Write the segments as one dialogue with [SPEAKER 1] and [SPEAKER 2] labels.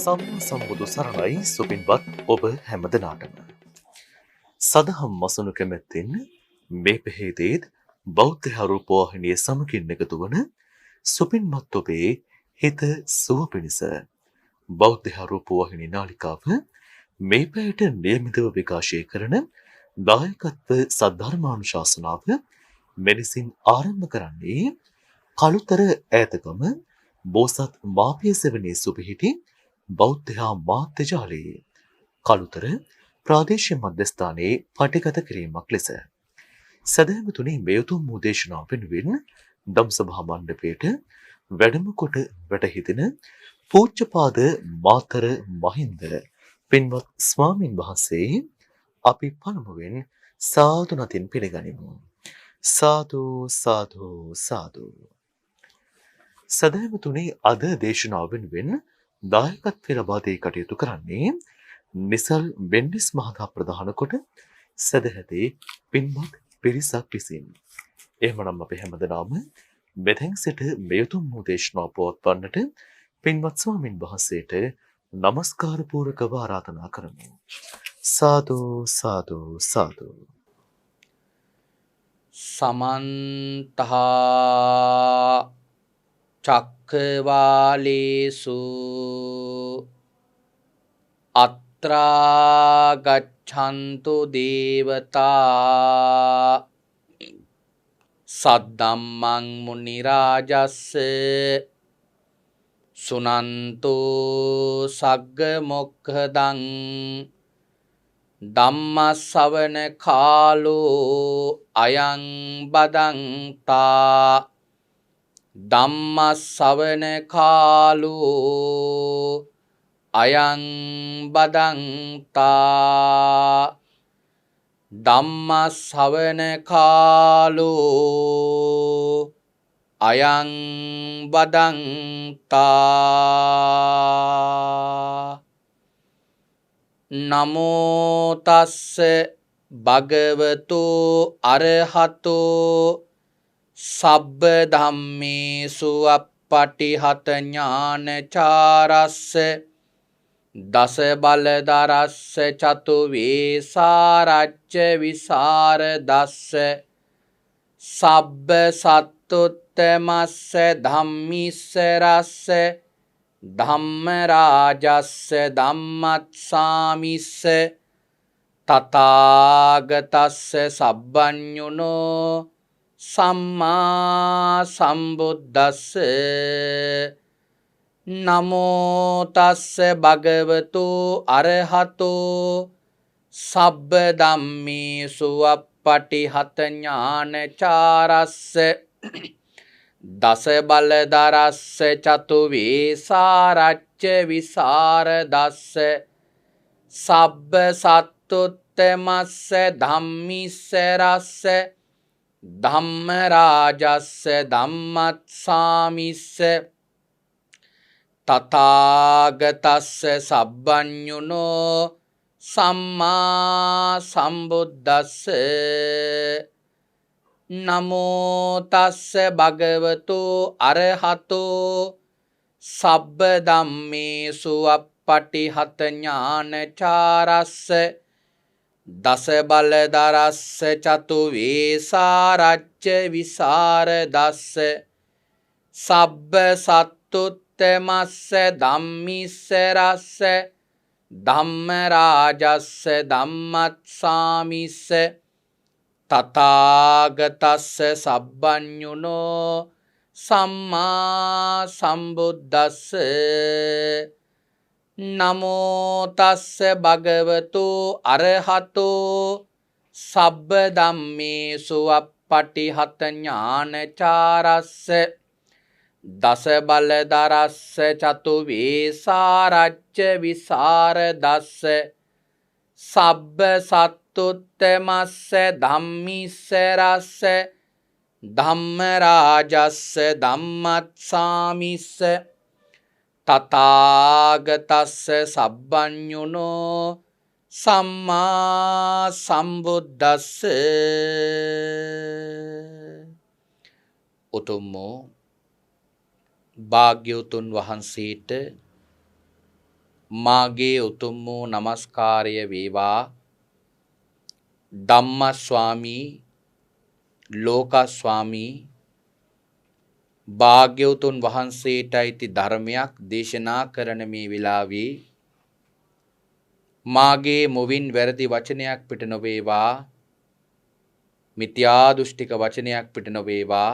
[SPEAKER 1] සම්මා සම්බුදු සරණයි සුපින්වත් ඔබ හැමදෙනාටම. සදහම් මසුණු කැමැත්තෙන් මේ පෙහෙදේත් බෞද්ධ රූපවාහිනිය සමගින් එකතු වන සුපින්වත් ඔබේ හිත සුව පිණිස බෞද්ධ රූපවාහිනී නාලිකාව මේ පැයට නියමිතව විකාශය කරන දායකත්ව සද්ධර්මානුශාසනාව මෙලෙසින් ආරම්භ කරන්නේ කළුතර ඈතගම බෝසත් මාපිය සෙවණේ සුපිහිටි බෞද්ධ මාධ්‍ය ජාලයේ කළුතර ප්‍රාදේශීය මධ්‍යස්ථානයේ පටිගත කිරීමක් ලෙස සදහැවතුනි මේ උතුම් වූ දේශනාව වෙනුවෙන් ධම්සභා මණ්ඩපයට වැඩම කොට වැටහිටින පූජ්‍යපාද මාතර මහින්ද පින්වත් ස්වාමින් වහන්සේ අපි පළමුවෙන් සාදු නතින් පිළිගනිමු. සාදු සාදු සාදු. සදහැවතුනි අද දේශනාව වෙනුවෙන් දායකත්වය ලබා දී කටයුතු කරන්නේ නිසල් බෙන්ඩිස් මහතා ප්‍රධාන කොට සදහැතේ පින්වත් පිරිසක් විසින්. එහෙමනම් අපි හැමදෙනාම මෙතෙන් සිට මේ උතුම් වූ දේශනාව පවත්වන්නට පින්වත් ස්වාමින් වහන්සේට নমස්කාර පූර්වකව ආරාධනා කරමු. සාදු සාදු සාදු.
[SPEAKER 2] සමන්තහා චක්කවාලේසු අත්‍රා ගච්ඡන්තු දේවතා සද්දම්මං මුනි රාජස්ස සුනන්තෝ සග්ග මොක්ඛදං ධම්මස්සවන කාලෝ අයං බදන්තා ධම්මස්සවන කාලෝ අයං බදන්තා ධම්මස්සවන කාලෝ අයං බදන්තා. නමෝ තස්ස භගවතු අරහතෝ සබ්බ ධම්මේසු අප්පටිහත ඥානචාරස්ස දස බලදරස්ස චතු වේසාරච්ච විසරදස්ස සබ්බ සත්තුත්තමස්ස ධම්මිස්ස රස්ස ධම්ම රාජස්ස ධම්මත්සාමිස්ස තථාගතස්ස සබ්බඤුනෝ සම්මා සම්බුද්දස්ස. නමෝ තස්ස භගවතු අරහතෝ සබ්බ ධම්මේසු අප්පටිහත ඥානචාරස්ස දස බලදරස්ස චතු වේසාරච්ච විසරදස්ස සබ්බ සත්තුත්තමස්ස ධම්මිස්ස රස්ස ධම්ම රාජස්ස ධම්මත්සාමිස්ස තථාගතස්ස සබ්බඤුනෝ සම්මා සම්බුද්දස්ස. නමෝ තස්ස භගවතු අරහතෝ සබ්බ ධම්මේසු අප්පටිහත ඥානචාරස්ස දස බලදරස්ස චතු වේසාරච්ච විසරදස්ස සබ්බ සත්තුත්තමස්ස ධම්මිස්ස රස්ස ධම්ම රාජස්ස ධම්මත්සාමිස්ස තථාගතස්ස සබ්බඤුනෝ සම්මා සම්බුද්දස්ස. නමෝ තස්ස භගවතු අරහතෝ සබ්බ ධම්මේසු අප්පටිහත ඥානචාරස්ස දස බලදරස්ස චතු වේසාරච්ච විසරදස්ස සබ්බ සත්තුත්තමස්ස ධම්මිස්ස රස්ස ධම්ම රාජස්ස ධම්මත්සාමිස්ස තථාගතස්ස සබ්බඤුනෝ සම්මා සම්බුද්දස්ස. උතුම් භාග්‍යවතුන් වහන්සේට මාගේ උතුම් වූ නමස්කාරය වේවා ධම්ම ස්වාමී ලෝක ස්වාමී භාග්‍යවතුන් වහන්සේට අයිති ධර්මයක් දේශනා කරන මේ වෙලාවේ මාගේ මුවින් වැරදි වචනයක් පිට නොවේවා මිත්‍යා දෘෂ්ටික වචනයක් පිට නොවේවා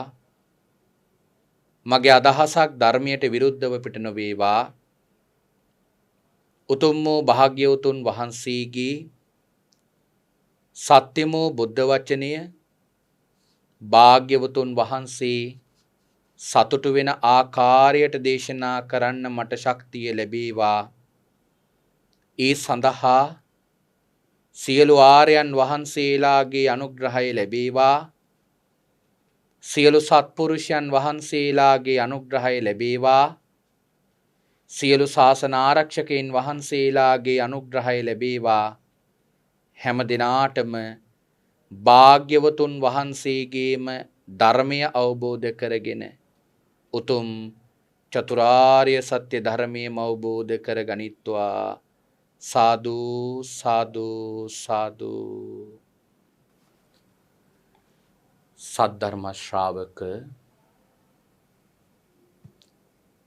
[SPEAKER 2] මගේ අදහසක් ධර්මයට විරුද්ධව පිට නොවේවා උතුම් වූ භාග්‍යවතුන් වහන්සේගේ සත්‍යම වූ බුද්ධ වචනය භාග්‍යවතුන් වහන්සේ සතුටු වෙන ආකාරයට දේශනා කරන්න මට ශක්තිය ලැබේවා ඒ සඳහා සියලු ආර්යයන් වහන්සේලාගේ අනුග්‍රහය ලැබේවා සියලු සත්පුරුෂයන් වහන්සේලාගේ අනුග්‍රහය ලැබේවා සියලු ශාසන ආරක්ෂකයන් වහන්සේලාගේ අනුග්‍රහය ලැබේවා හැම දිනාටම භාග්‍යවතුන් වහන්සේගේම ධර්මය අවබෝධ කරගෙන උතුම් චතුරාර්ය සත්‍ය ධර්මයම අවබෝධ කරගනිත්වා සාදු සාදු සාදු සද්ධර්ම ශ්‍රාවක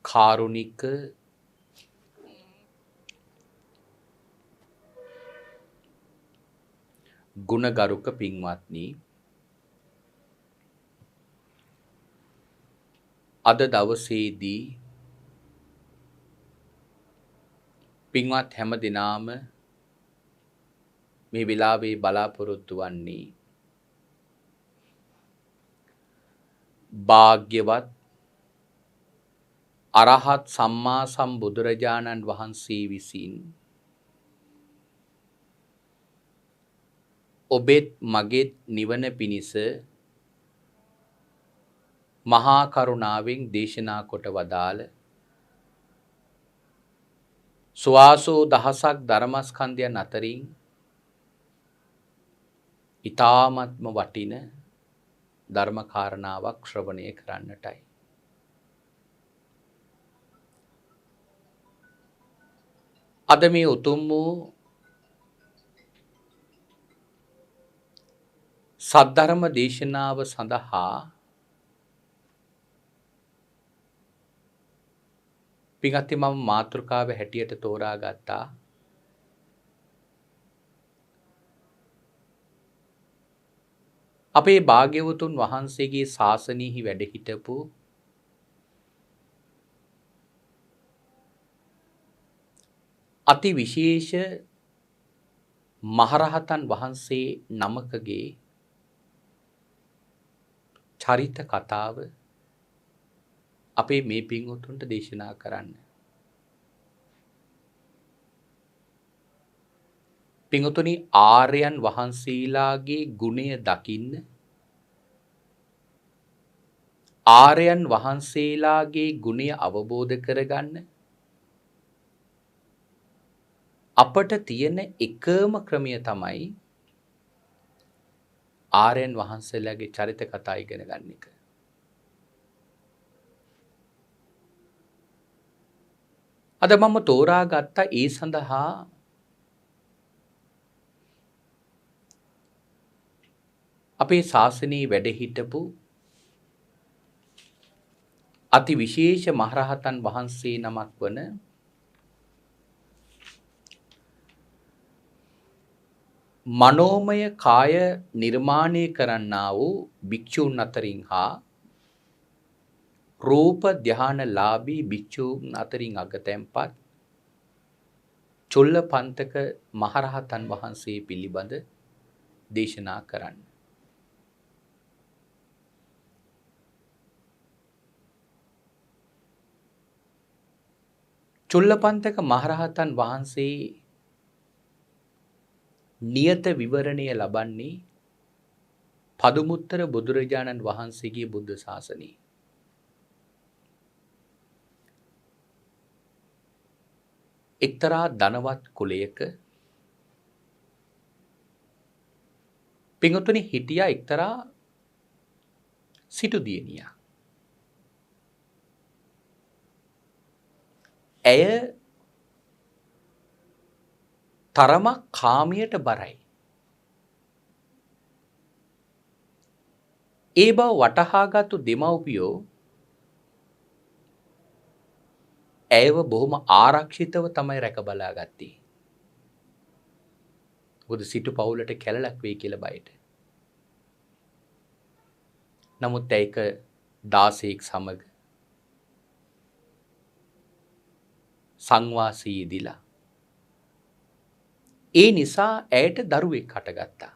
[SPEAKER 2] කාරුණික ගුණගරුක පින්වත්නි අද දවසේදී පින්වත් හැම දිනාම මේ වෙලාවේ බලාපොරොත්තු වන්නේ භාග්‍යවත් අරහත් සම්මා සම්බුදුරජාණන් වහන්සේ විසින් ඔබෙත් මගෙත් නිවන පිණිස මහා කරුණාවෙන් දේශනා කොට වදාළ සුවාසෝ දහසක් ධර්මස්කන්ධයන් අතරින් ඊ타ත්ම වටින ධර්ම කාරණාවක් ශ්‍රවණය කරන්නටයි. අද මේ උතුම් වූ සද්ධර්ම දේශනාව සඳහා පින්වත්නි මම මාතෘකාව හැටියට තෝරා ගත්තා අපේ භාග්‍යවතුන් වහන්සේගේ ශාසනයෙහි වැඩ හිටපු අති විශේෂ මහරහතන් වහන්සේ නමකගේ චරිත කතාව අපේ මේ පින්වතුන්ට දේශනා කරන්න. පින්වතුනි ආර්යයන් වහන්සේලාගේ ගුණය දකින්න ආර්යයන් වහන්සේලාගේ ගුණය අවබෝධ කරගන්න අපට තියෙන එකම ක්‍රමය තමයි ආර්යයන් වහන්සේලාගේ චරිත කතා ඉගෙන ගන්න එක. අද මම තෝරා ගත්තා ඒ සඳහා අපේ ශාසනයේ වැඩ හිටපු අති විශේෂ මහරහතන් වහන්සේ නමක් වන මනෝමය කාය නිර්මාණය කරන්නා වූ භික්ෂූන් අතරින් හා රූප ධානලාභී භික්ෂූන් අතරින් අගතැන්පත් චුල්ලපන්තක මහරහතන් වහන්සේ පිළිබඳ දේශනා කරන්න. චුල්ලපන්තක මහරහතන් වහන්සේ නියත විවරණය ලබන්නේ පදුමුත්තර බුදුරජාණන් වහන්සේගේ බුද්ධ ශාසනයේ. එක්තරා ධනවත් කුලයක පින්වතුනි හිටියා එක්තරා සිටු දියණියක්. ඇය තරමක් කාමයට බරයි. ඒ බව වටහාගත්තු දෙමව්පියෝ ඇයව බොහොම ආරක්ෂිතව තමයි රැක බලාගත්තේ. මොකද සිටු පවුලට කැලලක් වෙයි කියලා බයට. නමුත් ඒක 16ක් සමග සංවාසී දිලා. ඒ නිසා ඇයට දරුවෙක් හටගත්තා.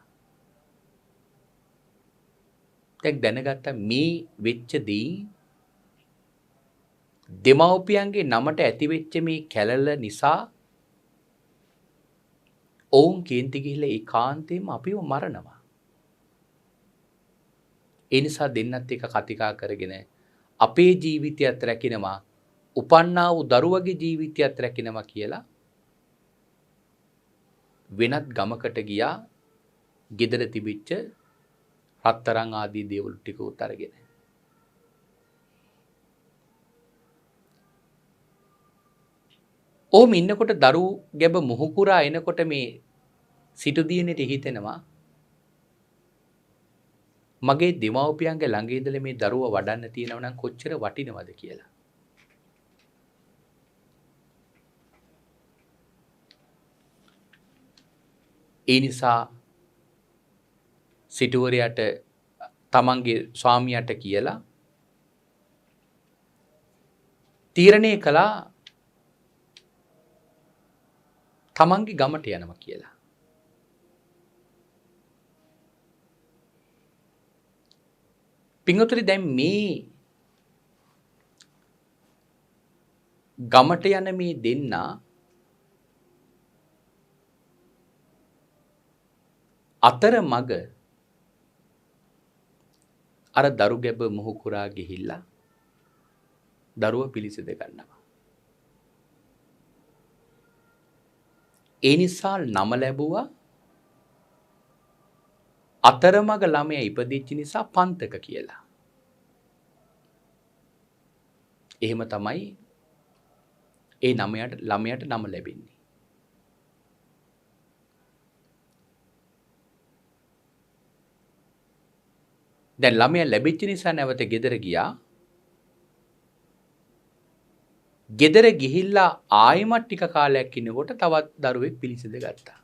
[SPEAKER 2] දැන් දැනගත්තා මේ වෙච්ච දේ දෙමව්පියන්ගේ නමට ඇතිවෙච්ච මේ කැලල නිසා ඔවුන් කේන්ති ගිහිල්ලා ඒකාන්තයෙන්ම අපිව මරනවා. ඒ නිසා දෙන්නත් එක කතිකා කරගෙන අපේ ජීවිතයත් රැකිනවා, උපන්නා වූ දරුවගේ ජීවිතයත් රැකිනවා කියලා වෙනත් ගමකට ගියා. ගෙදර තිබිච්ච රත්තරන් ආදී දේවල් ටික උතරගෙන. ඕම ඉන්නකොට දරු ගැබ මුහුකුරා එනකොට මේ සිටු දියණියට හිතෙනවා මගේ දෙමව්පියන්ගේ ළඟ ඉඳලා මේ දරුවා වඩන්න තියෙනව නම් කොච්චර වටිනවද කියලා. ඒ නිසා සිටුවරයාට තමන්ගේ ස්වාමියාට කියලා තීරණය කළා තමන්ගේ ගමට යනවා කියලා. පින්වතුනි දැන් මේ ගමට යන මේ දෙන්නා අතර මග අර දරු ගැබ මුහුකුරා ගිහිල්ලා දරුව පිළිසිඳ ගන්නවා. ඒ නිසා නම ලැබුවා අතරමඟ ළමයා ඉපදිච්ච නිසා පන්තක කියලා. එහෙම තමයි ඒ ළමයාට නම ලැබෙන්නේ. දැන් ළමයා ලැබිච්ච නිසා නැවත ගෙදර ගියා. ගෙදර ගිහිල්ලා ආයෙමත් ටික කාලයක් ඉන්නකොට තවත් දරුවෙක් පිළිසිඳ ගත්තා.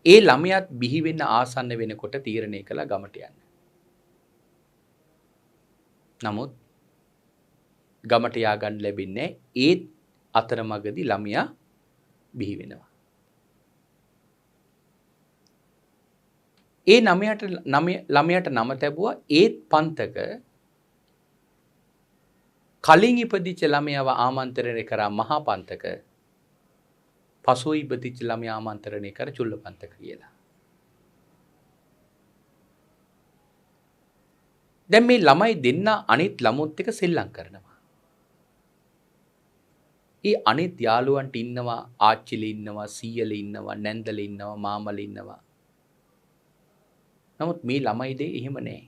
[SPEAKER 2] ඒ ළමයාත් බිහි වෙන්න ආසන්න වෙනකොට තීරණය කළා ගමට යන්න. නමුත් ගමට ය아가න්න ලැබෙන්නේ ඒත් අතරමඟදී ළමයා බිහි වෙනවා. ඒ ළමයාට නම තැබුවා ඒත් පන්තක කලින් ඉපදිච්ච ළමයාව ආමන්ත්‍රණය කරා මහා පන්තක, පසුව ඉපදිච්ච ළමයා ආමන්ත්‍රණය කර චුල්ල පන්තක කියලා. දැන් මේ ළමයි දෙන්න අනිත් ළමුත් එක්ක සෙල්ලම් කරනවා. ඒ අනිත් යාළුවන්ට ඉන්නවා ආච්චිලා ඉන්නවා, සීයලා ඉන්නවා, නැන්දලා ඉන්නවා, මාමලා ඉන්නවා. නමුත් මේ ළමයි දෙය එහෙම නැහැ.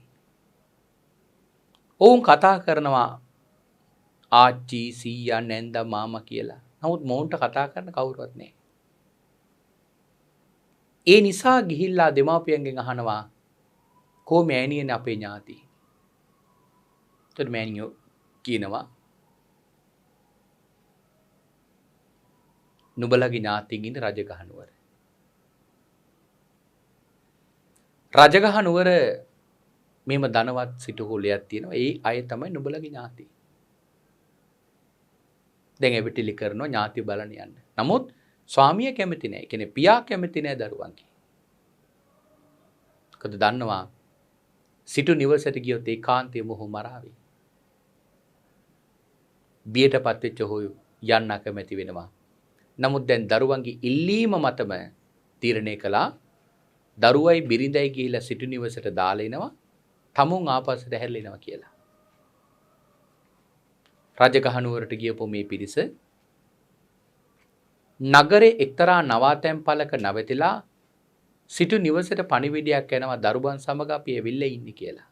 [SPEAKER 2] ඔවුන් කතා කරනවා ආච්චි, සීයා, නැන්දා, මාමා කියලා. නමුත් මොවුන්ට කතා කරන්න කවුරුවත් නැහැ. ඒ නිසා ගිහිල්ලා දෙමාපියන්ගෙන් අහනවා කො මෑණියනේ අපේ ඥාති. එතකොට මෑණියෝ කියනවා නුඹලගේ ඥාතියින් ඉන්නේ රජගහ නුවර. රජගහ නුවර මෙහෙම ධනවත් සිටු කුලයක් තියෙනවා. ඒ අය තමයි නුඹලගේ ඥාති. දැන් එවිටිලි කරනවා ඥාති බලන්න යන්න. නමුත් ස්වාමියා කැමති නැහැ. කියන්නේ පියා කැමති නැහැ දරුවන්ගේ. මොකද දන්නවා සිටු නිවසට ගියොත් ඒකාන්තයෙන්ම ඔහු මරාවි. බියටපත් වෙච්ච ඔහු යන්න කැමති වෙනවා. නමුත් දැන් දරුවන්ගේ ඉල්ලීම මතම තීරණය කළා දරුවයි බිරිඳයි ගිහිලා සිටු නිවසට දාලා එනවා. තමුන් ආපස්සට හැරිලා එනවා කියලා. රජගහ නුවරට ගියපු මේ පිරිස නගරේ එක්තරා නවාතැන්පලක නැවතිලා සිටු නිවසට පණිවිඩයක් යනවා දරුවන් සමග අපි ඇවිල්ලා ඉන්නේ කියලා.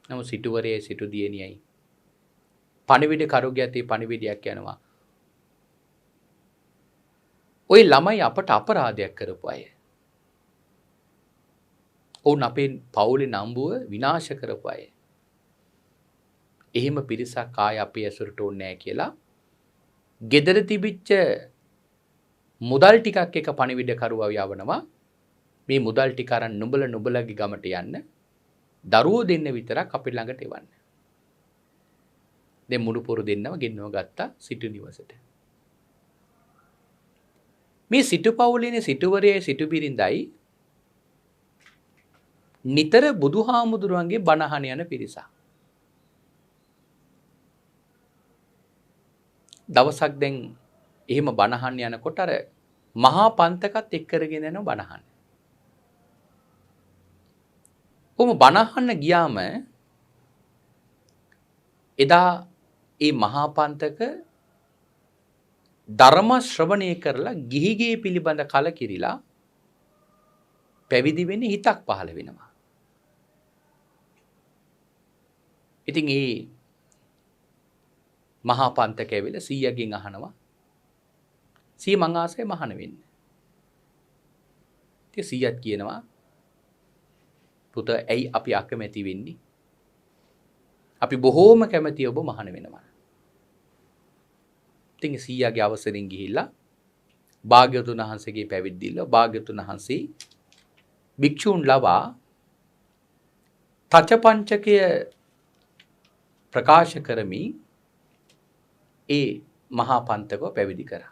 [SPEAKER 2] නමුත් සිටුවරේ සිටු දියණියයි පණිවිඩ කරුගේ ඇතේ පණිවිඩයක් යනවා. ওই ළමයි අපට අපරාධයක් කරපු අය. ඔවුන් අපේ පවුලේ නම්බුව විනාශ කරපු අය. එහෙම පිරිසක් ආය අපේ ඇසුරට ඕනේ නැහැ කියලා ගෙදර තිබිච්ච මුදල් ටිකක් එක පණිවිඩ කරුවා යවනවා. මේ මුදල් ටික අරන් නුඹලගේ ගමට යන්න. දරුවෝ දෙන්න විතරක් අපේ ළඟට එවන්න. දැන් මුළු පොර දෙන්නම ගෙන්නව ගත්තා සිටු නිවසට. මේ සිටු පවුලේනේ සිටුවරයයි සිටු බිරිඳයි නිතර බුදුහාමුදුරුවන්ගේ බණ අහන යන පිරිසක්. දවසක් දැන් එහෙම බණ අහන්න යනකොට අර මහා පන්තකත් එක් කරගෙන යන බණ අහන්න. කොහොම බණ අහන්න ගියාම එදා ඒ මහා පන්තක ධර්ම ශ්‍රවණය කරලා ගිහිගේ පිළිබඳ කලකිරිලා පැවිදි වෙන්නේ හිතක් පහළ වෙනවා. ඉතින් ඒ මහා පන්තක ඇවිල්ලා සීයාගෙන් අහනවා සී මං ආසයි මහාන වෙන්න. ඉතින් සීයාත් කියනවා පුත ඇයි අපි අකමැති වෙන්නේ? අපි බොහෝම කැමැති ඔබ මහාන වෙනවා. ඉතින් සීයාගේ අවසරින් ගිහිල්ලා භාග්‍යවතුන් වහන්සේගේ පැවිද්දිලා භාග්‍යවතුන් වහන්සේ භික්ෂූන් ලවා තචපංචකය ප්‍රකාශ කරමි ඒ මහා පන්තකව පැවිදි කරා.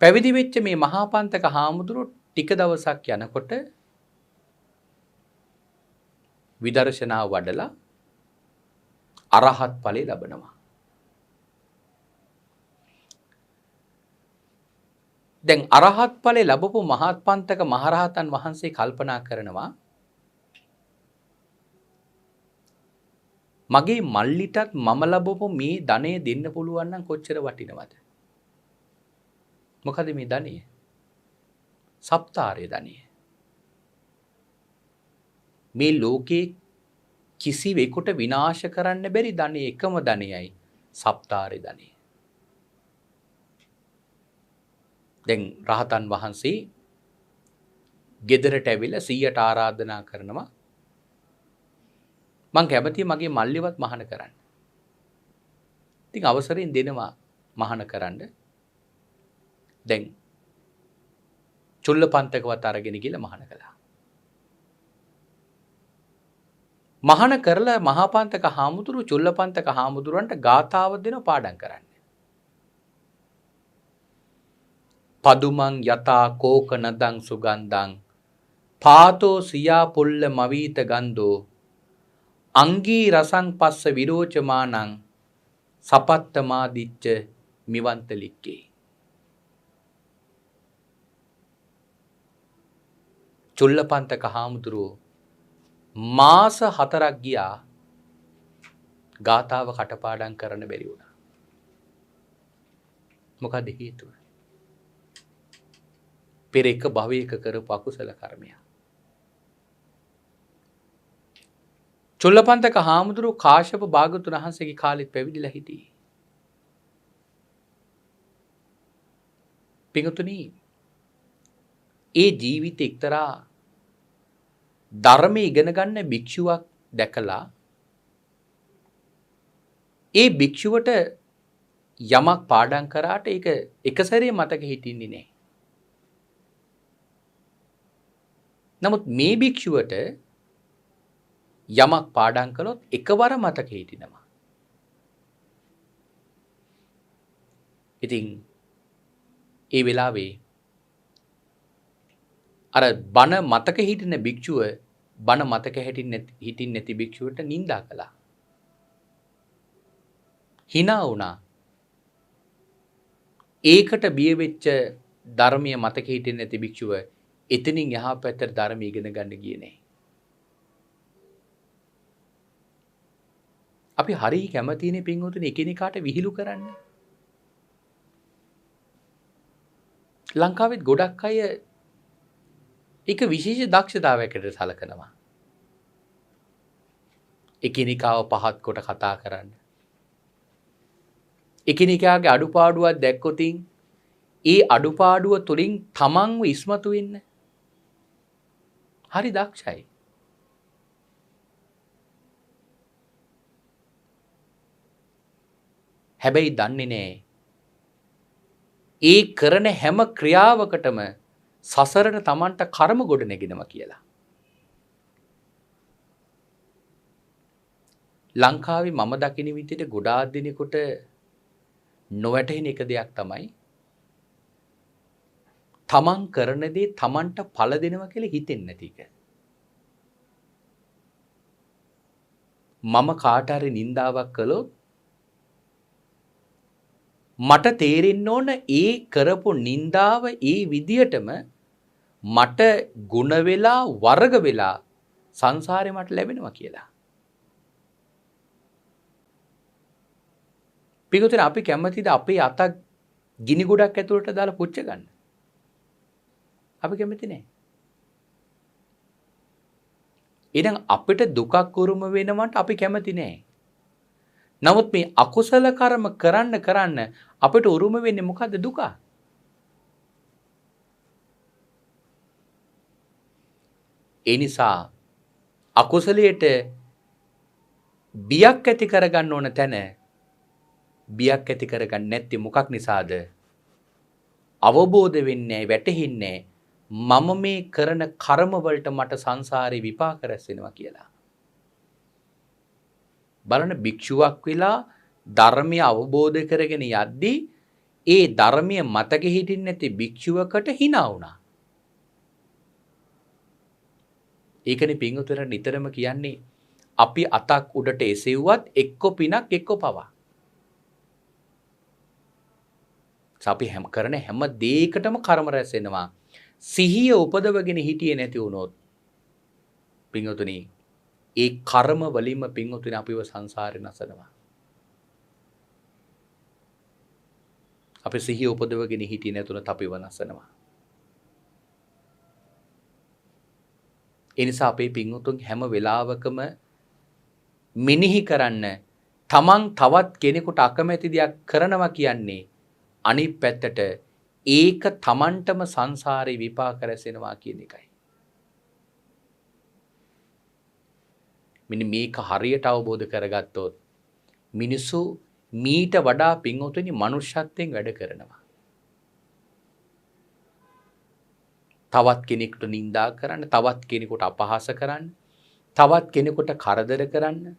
[SPEAKER 2] පැවිදි වෙච්ච මේ මහා පන්තක හාමුදුරුවෝ ටික දවසක් යනකොට විදර්ශනා වඩලා අරහත් ඵලෙ ලබනවා. දැන් අරහත් ඵලෙ ලැබපු මහත් පන්තක මහරහතන් වහන්සේ කල්පනා කරනවා මගේ මල්ලිටත් මම ලැබපු මේ ධනෙ දෙන්න පුළුවන් නම් කොච්චර වටිනවද? මොකද මේ ධනෙ? සප්තාරේ ධනෙ. මේ ලෝකේ කිසිවෙකුට විනාශ කරන්න බැරි ධනෙ එකම ධනෙයි සප්තාරේ ධනෙ. දැන් රහතන් වහන්සේ ගෙදරට ඇවිල්ලා සීයට ආරාධනා කරනවා මං කැමතියි මගේ මල්ලිවත් මහාන කරන්න. ඉතින් අවසරයෙන් දෙනවා මහාන කරන්න. දැන් චුල්ලපන්තකවත් අරගෙන ගිහලා මහාන කළා. මහාන කරලා මහාපන්තක හාමුදුරුවෝ චුල්ලපන්තක හාමුදුරුවන්ට ගාථාව දෙන පාඩම් කරන්න. පදුමං යතා කෝක නදං සුගන්ධං පාතෝ සියා පුල්ල මවීත ගන්ධෝ අංගී රසං පස්ස විරෝචමානං සපත්තමාදිච්ච මිවන්තලික්කේ. චුල්ලපන්තක හාමුදුරුවෝ මාස 4ක් ගියා ගාථාව කටපාඩම් කරන්න බැරි වුණා. මොකද හේතුව? පෙර එක භවයක කරපු අකුසල කර්මයක්. චුල්ලපන්තක හාමුදුරුවෝ කාශ්‍යප භාග්‍යවතුන් වහන්සේගේ කාලෙත් පැවිදිලා හිටියේ. පිඟුතුනි ඒ ජීවිත එක්තරා ධර්මයේ ඉගෙන ගන්න භික්ෂුවක් දැකලා ඒ භික්ෂුවට යමක් පාඩම් කරාට ඒක එක සැරේ මතක හිටින්නේ නැහැ. නමුත් මේ භික්ෂුවට යමක් පාඩම් කළොත් එකවර මතක හිටිනවා. ඉතින් ඒ වෙලාවේ අර බණ මතක හිටින භික්ෂුව බණ මතක හිටින්නේ නැති භික්ෂුවට නිඳා කළා. hina වුණා. ඒකට බිය වෙච්ච ධර්මයේ මතක හිටින්නේ නැති භික්ෂුව එතනින් එහා පැත්තට ධර්ම ඉගෙන ගන්න ගියේ නැහැ. අපි හරි කැමතිනේ පින්වතුනි එකිනෙකාට විහිළු කරන්න. ලංකාවෙත් ගොඩක් අය ඒක විශේෂ දක්ෂතාවයකට සලකනවා. එකිනෙකාව පහත් කොට කතා කරන්න. එකිනෙකාගේ අඩුපාඩුවක් දැක්කොතින් ඒ අඩුපාඩුව තුළින් තමන්ව ඉස්මතු වෙන්න. හරි දක්ෂයි. හැබැයි දන්නේ නෑ ඒ කරන හැම ක්‍රියාවකටම සසරට තමන්ට කර්ම ගොඩ නැගෙනවා කියලා. ලංකාවේ මම දකින විදිහට ගොඩාක් දෙනෙකුට නොවැටහෙන එක දෙයක් තමයි තමන් කරන දේ තමන්ට ඵල දෙනවා කියලා හිතෙන්නේ නැති එක. මම කාට හරි නින්දාවක් කළොත් මට තේරෙන්න ඕන ඒ කරපු නින්දාව ඒ විදියටම මට ಗುಣ වෙලා වර්ග වෙලා සංසාරේ මට ලැබෙනවා කියලා. පිටුතර අපි කැමතිද අපේ අතක් ගිනි ගොඩක් ඇතුළට දාලා පුච්ච ගන්න? අපි කැමති නෑ. එහෙනම් අපිට දුකක් උරුම වෙනවට අපි කැමති නෑ. නමුත් මේ අකුසල කර්ම කරන්න අපිට උරුම වෙන්නේ මොකද්ද? දුක. ඒ නිසා අකුසලයට බියක් ඇති කරගන්න ඕන තැන බියක් ඇති කරගන්න නැත්තේ මොකක් නිසාද? අවබෝධ වෙන්නේ වැටහෙන්නේ මම මේ කරන කර්ම වලට මට සංසාරේ විපාක රැස් වෙනවා කියලා. බලන්න භික්ෂුවක් වෙලා ධර්මය අවබෝධ කරගෙන යද්දී ඒ ධර්මය මතක හිටින්නේ නැති භික්ෂුවකට hina වුණා. ඒකනේ පින්වතුන්ට නිතරම කියන්නේ අපි අතක් උඩට එසෙව්වත් එක්ක පිනක් එක්ක පවක්. අපි කරන හැම දෙයකටම කර්ම රැස් වෙනවා. සිහිය උපදවගෙන හිටියේ නැති වුණොත් පින්වතුනි ඒ කර්ම වලින්ම පින්වතුනි අපිව සංසාරේ නැසනවා. අපි සිහිය උපදවගෙන හිටියේ නැතුණත් අපිව නැසනවා. ඒ නිසා අපේ පින්වතුන් හැම වෙලාවකම මෙනෙහි කරන්න තමන් තවත් කෙනෙකුට අකමැති දෙයක් කරනවා කියන්නේ අනිත් පැත්තට ඒක තමන්ටම සංසාරේ විපාක රැසෙනවා කියන එකයි. මෙන්න මේක හරියට අවබෝධ කරගත්තොත් මිනිස්සු මීට වඩා පින්වතුනි මනුෂ්‍යත්වයෙන් වැඩ කරනවා. තවත් කෙනෙකුට නිඳා කරන්න, තවත් කෙනෙකුට අපහාස කරන්න, තවත් කෙනෙකුට කරදර කරන්න,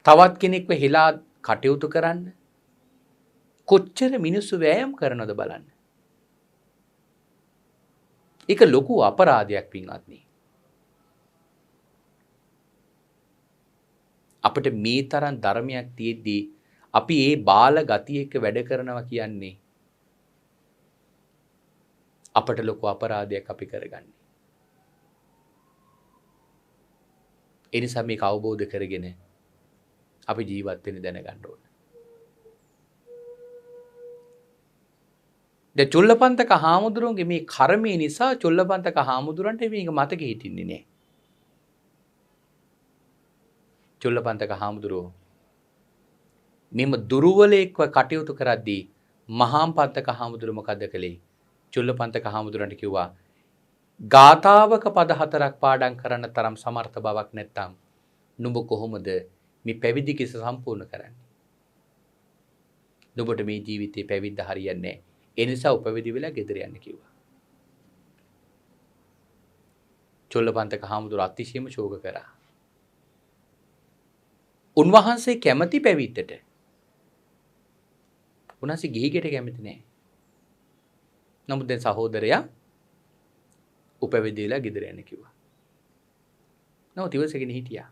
[SPEAKER 2] තවත් කෙනෙක්ව හෙලා කටයුතු කරන්න කොච්චර මිනිස්සු වෑයම් කරනවද බලන්න. ඒක ලොකු අපරාධයක් පින්වත්නි. අපිට මේ තරම් ධර්මයක් තියෙද්දී අපි ඒ බාල ගතිය එක්ක වැඩ කරනවා කියන්නේ අපට ලොකු අපරාධයක් අපි කරගන්නේ. ඒ නිසා මේක අවබෝධ කරගෙන අපි ජීවත් වෙන්න දැනගන්න ඕන. දැන් චුල්ලපන්තක හාමුදුරුවන්ගේ මේ කර්මය නිසා චුල්ලපන්තක හාමුදුරන්ට මේක මතක හිටින්නේ නැහැ. චුල්ලපන්තක හාමුදුරුවෝ මෙම දුර්වලයෙක්ව කටයුතු කරද්දී මහාම්පන්තක හාමුදුරුවෝ මොකද කළේ? චුල්ලපන්තක හාමුදුරන්ට කිව්වා ගාථාවක පද 4ක් පාඩම් කරන්න තරම් සමර්ථ බවක් නැත්නම් නුඹ කොහොමද මේ පැවිදි කිස සම්පූර්ණ කරන්නේ? නුඹට මේ ජීවිතේ පැවිද්ද හරියන්නේ නැහැ. ඒ නිසා උපවිදි වෙලා ගෙදර යන්න කිව්වා. චුල්ලපන්තක හාමුදුරුවෝ අතිශයම ශෝක කරා. උන්වහන්සේ කැමති පැවිද්දට. උන්වහන්සේ ගිහිගෙට කැමති නැහැ. නමුත් දැන් සහෝදරයා උපවිදි වෙලා ගෙදර යන්න කිව්වා. නමුත් ඉවසගෙන හිටියා.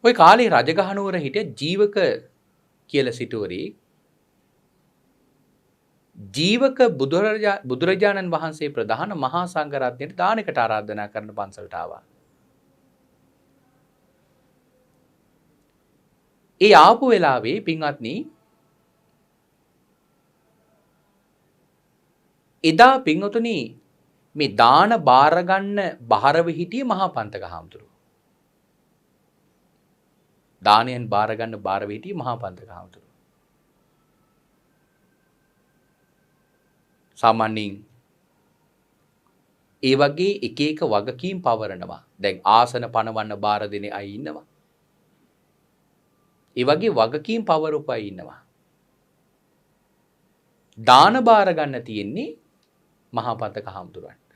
[SPEAKER 2] ওই කාලේ රජගහනුවර හිටිය ජීවක කියලා සිටුවරේ ජීවක බුදුරජාණන් වහන්සේ ප්‍රධාන මහා සංඝරත්නයට දානකට ආරාධනා කරන පන්සලට ආවා. ඒ ආපු වෙලාවේ පින්වත්නි එදා පින්වතුනි මේ දාන බාර ගන්න බහරව හිටියේ මහා පන්තක හාමුදුරුවෝ. දානයෙන් බාර ගන්න බාරව හිටියේ මහා පන්තක හාමුදුරුවෝ. සාමාන්‍යයෙන් ඒ වගේ එක එක වගකීම් පවරනවා. දැන් ආසන පනවන්න බාර දෙන අය ඉන්නවා. ඒ වගේ වගකීම් පවරපු අය ඉන්නවා. දාන බාර ගන්න තියෙන්නේ මහා පන්තක හාමුදුරුවන්ට.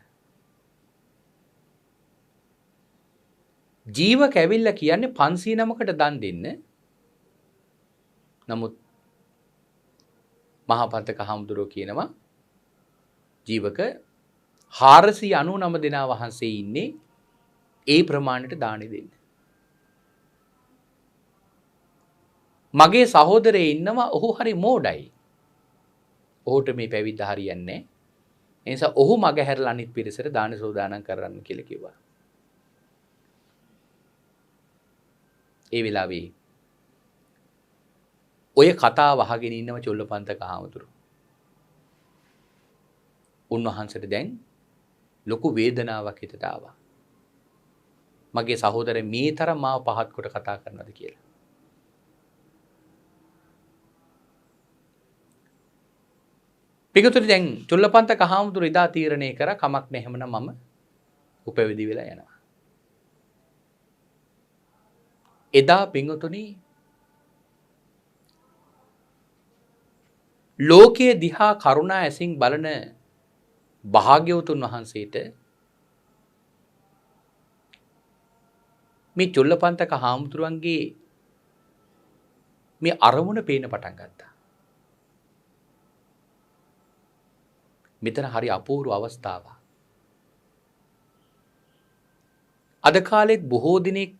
[SPEAKER 2] ජීවක ඇවිල්ලා කියන්නේ 509කට දන් දෙන්න. නමුත් මහා පන්තක හාමුදුරුවෝ කියනවා ජීවක 499 දෙනා වහන්සේ ඉන්නේ ඒ ප්‍රමාණයට දානෙ දෙන්න. මගේ සහෝදරයෙ ඉන්නවා ඔහු හරි මෝඩයි. ඔහුට මේ පැවිද්ද හරියන්නේ නැහැ. ඒ නිසා ඔහු මග හැරලා අනිත් පිරිසට දාන සෝදානම් කරන්න කියලා කිව්වා. ඒ වෙලාවේ ඔය කතාව අහගෙන ඉන්නව චොල්ලපන්තක හාමුදුරුවෝ. උන්වහන්සේට දැන් ලොකු වේදනාවක් හිතට ආවා. මගේ සහෝදරය මේ තරම් මාව පහත් කොට කතා කරනවද කියලා. පිටුතුනි දැන් චොල්ලපන්තක හාමුදුරුවෝ ඉදා තීරණය කරා කමක් නැහැ එහෙමනම් මම උපවිදි වෙලා යනවා. එදා පිටුතුනි ලෝකයේ දිහා කරුණා ඇසින් බලන භාග්‍යවතුන් වහන්සේට මේ චොල්ලපන්තක හාමුදුරුවන්ගේ මේ අරමුණ පේන පටන් ගත්තා. මෙතන හරි අපූර්ව අවස්ථාවක්. අද කාලෙත් බොහෝ දිනෙක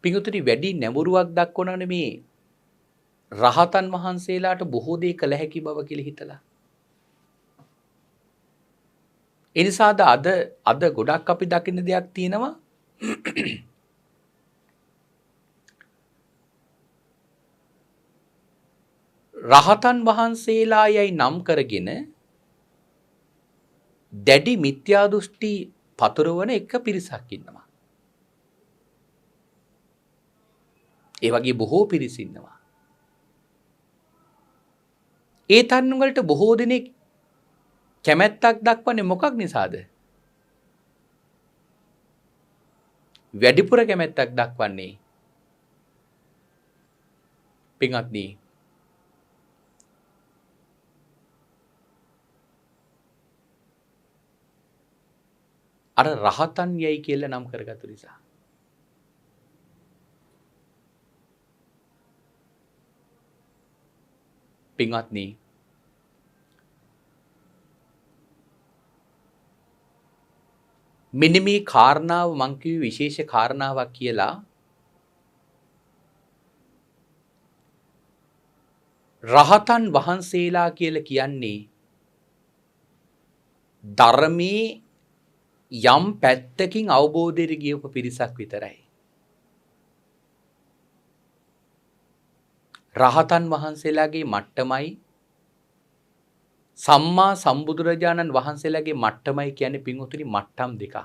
[SPEAKER 2] පිටුතුනි වැඩි නැඹුරුවක් දක්වනවනේ මේ රහතන් වහන්සේලාට බොහෝ දේ කළ හැකි බව කියලා හිතලා. ඒ නිසාද අද ගොඩක් අපි දකින්න දෙයක් තියෙනවා. රහතන් වහන්සේලා යයි නම් කරගෙන දැඩි මිත්‍යා දෘෂ්ටි පතුරවන එක පිරිසක් ඉන්නවා. ඒ වගේ බොහෝ පිරිස ඉන්නවා. ඒ තරුණ වලට බොහෝ දෙනෙක් කැමැත්තක් දක්වන්නේ මොකක් නිසාද? වැඩිපුර කැමැත්තක් දක්වන්නේ පින්වත්නි අර රහතන් යයි කියලා නම් කරගත්තු නිසා. පින්වත්නි මෙන්න මේ කාරණාව මං කිව්වේ විශේෂ කාරණාවක් කියලා. රහතන් වහන්සේලා කියලා කියන්නේ ධර්මයේ යම් පැත්තකින් අවබෝධයට ගියපු පිරිසක් විතරයි. රහතන් වහන්සේලාගේ මට්ටමයි සම්මා සම්බුදුරජාණන් වහන්සේලාගේ මට්ටමයි කියන්නේ පින්වතුනි මට්ටම් දෙකක්.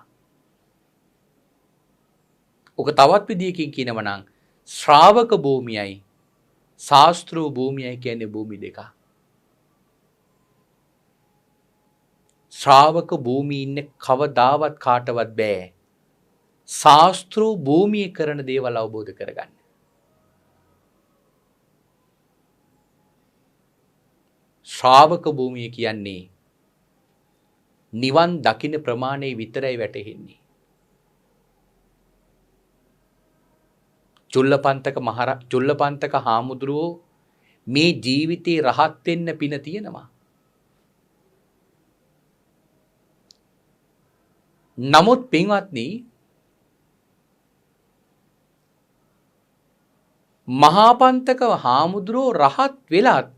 [SPEAKER 2] ඔක තවත් විදියකින් කියනවා නම් ශ්‍රාවක භූමියයි ශාස්ත්‍රූ භූමියයි කියන්නේ භූමි දෙකක්. ශ්‍රාවක භූමියේ ඉන්නේ කවදාවත් කාටවත් බෑ ශාස්ත්‍රූ භූමියේ කරන දේවල් අවබෝධ කරගන්න. ශ්‍රාවක භූමිය කියන්නේ නිවන් දකින්න ප්‍රමාණය විතරයි වැටහෙන්නේ. චුල්ලපන්තක හාමුදුරුවෝ මේ ජීවිතේ රහත් වෙන්න පින තියෙනවා. නමුත් පින්වත්නි මහාපන්තක හාමුදුරුවෝ රහත් වෙලත්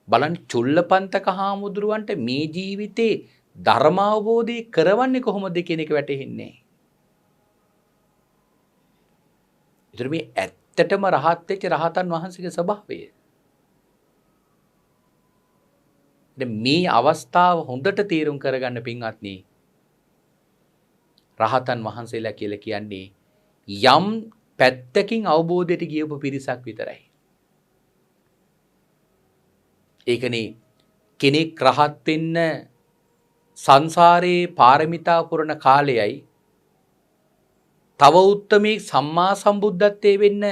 [SPEAKER 2] බලන්න චුල්ලපන්තක හාමුදුරුවන්ට මේ ජීවිතේ ධර්මාවබෝධය කරවන්නේ කොහොමද කියන එක වැටහෙන්නේ නැහැ. ඒතර මේ ඇත්තටම රහත් වෙච්ච රහතන් වහන්සේගේ ස්වභාවය. මේ අවස්ථාව හොඳට තේරුම් කරගන්න පින්වත්නි රහතන් වහන්සේලා කියලා කියන්නේ යම් පැත්තකින් අවබෝධයට ගියපු පිරිසක් විතරයි. ඒකනේ කෙනෙක් රහත් වෙන්න සංසාරේ පාරමිතා පුරන කාලයයි තව උත්තමී සම්මා සම්බුද්ධත්වයේ වෙන්න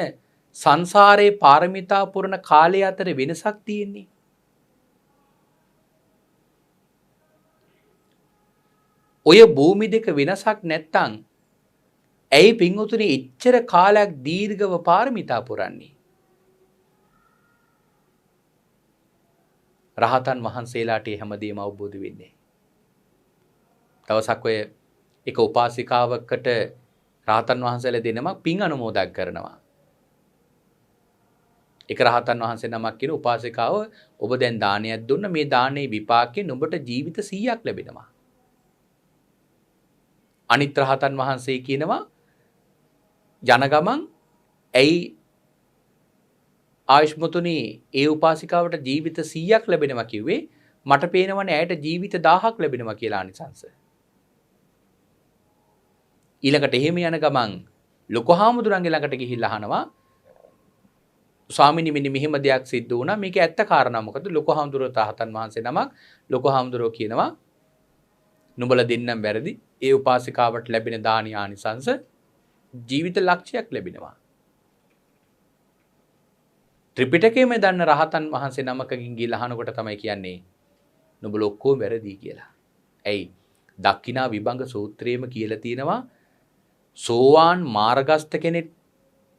[SPEAKER 2] සංසාරේ පාරමිතා පුරන කාලය අතර වෙනසක් තියෙන්නේ. ඔය භූමි දෙක වෙනසක් නැත්තම් ඇයි පින්වතුනි එච්චර කාලයක් දීර්ඝව පාරමිතා පුරන්නේ? රහතන් වහන්සේලාට හැමදේම අවබෝධ වෙන්නේ. දවසක් ඔය එක උපාසිකාවකට රහතන් වහන්සේලා දෙනමක් පින් අනුමෝදක් කරනවා. එක රහතන් වහන්සේ නමක් කියන උපාසිකාව ඔබ දැන් දානයක් දුන්න මේ දානයේ විපාකයෙන් ඔබට ජීවිත 100ක් ලැබෙනවා. අනිත් රහතන් වහන්සේ කියනවා යන ගමන් ඇයි ආයුෂ්මතුනි ඒ උපාසිකාවට ජීවිත 100ක් ලැබෙනවා කිව්වේ මට පේනවනේ ඇයට ජීවිත 1000ක් ලැබෙනවා කියලා අනිසංස. ඊළඟට එහෙම යන ගමන් ලොකු හාමුදුරන්ගේ ළඟට ගිහිල්ලා අහනවා ස්වාමීනි මෙන්න මෙහෙම දෙයක් සිද්ධ වුණා මේක ඇත්ත කාරණා මොකද? ලොකු හාමුදුරුවෝ රහතන් වහන්සේ නමක් ලොකු හාමුදුරුවෝ කියනවා නුඹලා දෙන්නම් වැරදි ඒ උපාසිකාවට ලැබෙන දානි ආනිසංස ජීවිත ලක්ෂයක් ලැබෙනවා. ත්‍රිපිටකයේම දන්න රහතන් වහන්සේ නමකකින් ගිහිල්ලා අහනකොට තමයි කියන්නේ නුඹලා ඔක්කොම වැරදි කියලා. ඇයි? දක්ඛිනා විභංග සූත්‍රයේම කියලා තියෙනවා සෝවාන් මාර්ගස්ත කෙනෙක්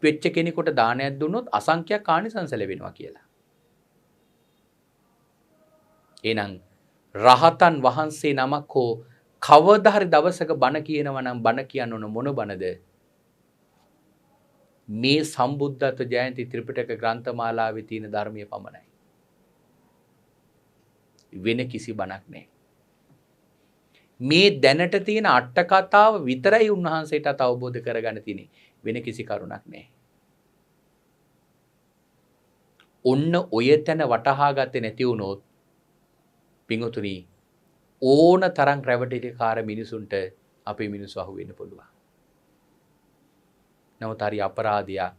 [SPEAKER 2] වෙච්ච කෙනෙකුට දානයක් දුන්නොත් අසංඛ්‍යක් ආනිසංස ලැබෙනවා කියලා. එහෙනම් රහතන් වහන්සේ නමක් හෝ කවදා හරි දවසක බණ කියනවා නම් බණ කියන්න ඕන මොන බණද? මේ සම්බුද්ධත්ව ජයන්ති ත්‍රිපිටක ග්‍රන්ථමාලාවේ තියෙන ධර්මයේ පමණයි. වෙන කිසි බණක් නැහැ. මේ දැනට තියෙන අට කතාව විතරයි උන්වහන්සේට අවබෝධ කරගන්න තියෙන්නේ. වෙන කිසි කරුණක් නැහැ. ඔන්න ඔය තැන වටහා ගත්තේ නැති වුණොත් පිංගුතුනි ඕන තරම් රැවටිලිකාර මිනිසුන්ට අපේ මිනිස්සු අහු වෙන්න පුළුවන්. නමුත් හරි අපරාධියා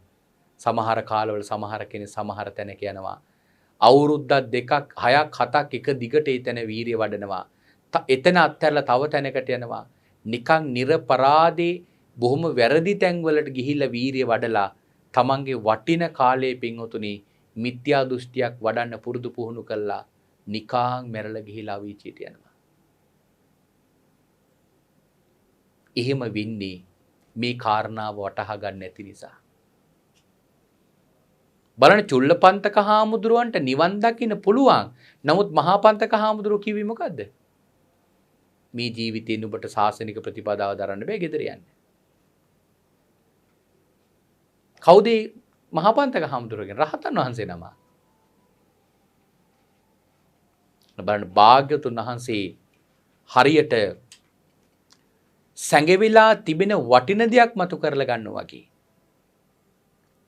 [SPEAKER 2] සමහර කාලවල සමහර කෙනෙක් සමහර තැනක යනවා අවුරුද්දක් දෙකක් හයක් හතක් එක දිගට ඒ තැන වීරිය වඩනවා. එතන අත්හැරලා තව තැනකට යනවා. නිකන් නිර්පරාදී බොහොම වැරදි තැන්වලට ගිහිල්ලා වීරිය වඩලා තමන්ගේ වටින කාලයේ පිංගුතුනි මිත්‍යා දෘෂ්ටියක් වඩන්න පුරුදු පුහුණු කළා නිකාං මැරලා ගිහිලා අවීචියට යනවා. එහෙම වෙන්නේ මේ කාරණාව වටහා ගන්න නැති නිසා. බලන්න චුල්ලපන්තක හාමුදුරුවන්ට නිවන් දකින්න පුළුවන්. නමුත් මහා පන්තක හාමුදුරුවෝ කිව්වේ මොකද්ද? මේ ජීවිතේ නුඹට සාසනික ප්‍රතිපදාව දරන්න බෑ ගෙදර යන්න. කවුද මහා පන්තක හාමුදුරුවෝ රහතන් වහන්සේ නම? බලන්න භාග්‍යතුන් වහන්සේ හරියට සැඟවිලා තිබෙන වටින දෙයක් මතු කරලා ගන්නවා වගේ.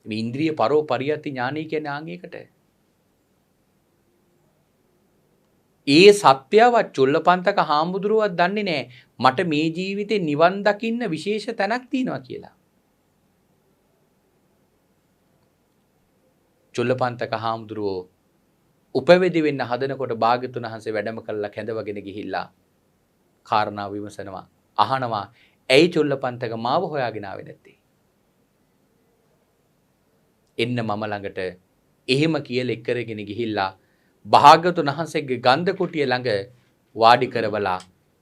[SPEAKER 2] මේ ඉන්ද්‍රිය පරෝ පරියති ඥානය කියන්නේ ආංගයකට. ඒ සත්‍යව චුල්ලපන්තක හාමුදුරුවෝ දන්නේ නැහැ මට මේ ජීවිතේ නිවන් දකින්න විශේෂ තැනක් තියෙනවා කියලා. චුල්ලපන්තක හාමුදුරුවෝ උපවැදි වෙන්න හදනකොට භාග්‍යතුන් වහන්සේ වැඩම කළා කැඳවගෙන ගිහිල්ලා කාරණා විමසනවා අහනවා ඇයි චුල්ලපන්තක මාව හොයාගෙන ආවේ නැත්තේ? එන්න මම ළඟට එහෙම කියලා එක්කරගෙන ගිහිල්ලා භාග්‍යතුන් වහන්සේගේ ගන්ධ කුටිය ළඟ වාඩි කරවලා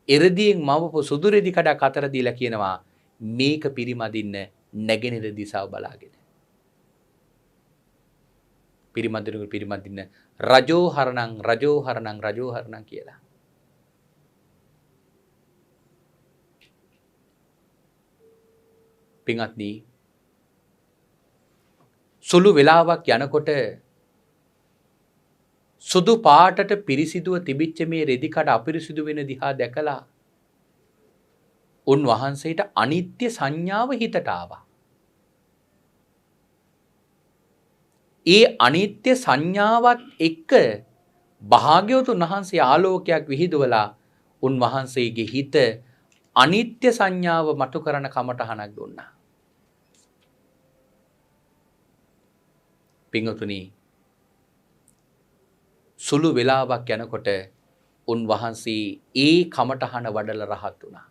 [SPEAKER 2] එරදියෙන් මවපු සුදු රෙදි කඩක් අතර දීලා කියනවා මේක පිරිමදින්න නැගෙනහිර දිශාව බලාගෙන. පිරිමදින්න රජෝ හරණං කියලා. පින්වත්නි සුළු වෙලාවක් යනකොට සුදු පාටට පිරිසිදුව තිබිච්ච මේ රෙදි කඩ අපිරිසිදු වෙන දිහා දැකලා උන්වහන්සේට අනිත්‍ය සංඥාව හිතට ආවා. ඒ අනිත්‍ය සංඥාවත් එක්ක භාග්‍යවතුන් වහන්සේ ආලෝකයක් විහිදුවලා උන්වහන්සේගේ හිත අනිත්‍ය සංඥාව මතු කරන කමටහනක් දුන්නා. පින්වතුනි, සුළු වෙලාවක් යනකොට උන්වහන්සේ ඒ කමටහන වඩලා රහත් වුණා.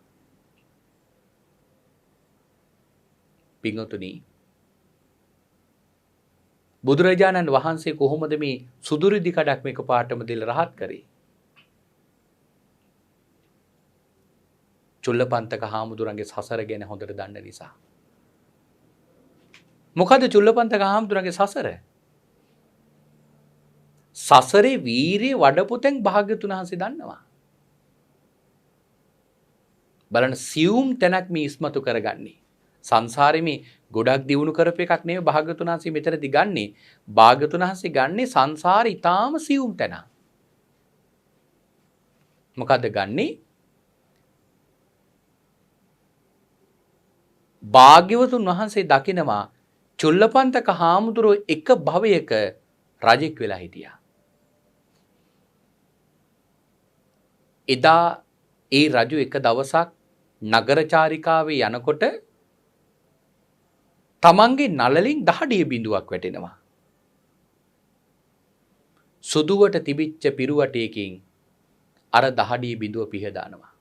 [SPEAKER 2] පින්වතුනි, බුදුරජාණන් වහන්සේ කොහොමද මේ සුදුරිදි කඩක් මේක පාටම දෙල රහත් කරේ? චුල්ලපන්තක හාමුදුරන්ගේ සසර ගැන හොඳට දන්න නිසා. මොකද චුල්ලපන්තක හාමුදුරන්ගේ සසර? සසරේ වීරිය වඩපු තැන් භාග්‍යවතුන් වහන්සේ දන්නවා. බලන්න, සියුම් තැනක් මේ ඉස්මතු කරගන්නේ. සංසාරේ මේ ගොඩක් දියුණු කරපු එකක් නෙවෙයි භාග්‍යවතුන් වහන්සේ මෙතනදී ගන්නෙ. භාග්‍යවතුන් වහන්සේ ගන්නෙ සංසාරේ ඊටාම සියුම් තැන. මොකද්ද ගන්නෙ? භාග්‍යවතුන් වහන්සේ දකිනවා චුල්ලපන්තක හාමුදුරුවෝ එක භවයක රජෙක් වෙලා හිටියා. එදා ඒ රජු එක දවසක් නගර චාරිකාවේ යනකොට තමන්ගේ නළලින් දහඩිය බිඳුවක් වැටෙනවා. සුදුවට තිබිච්ච පිරුවටයකින් අර දහඩිය බිඳුව පිහදානවා.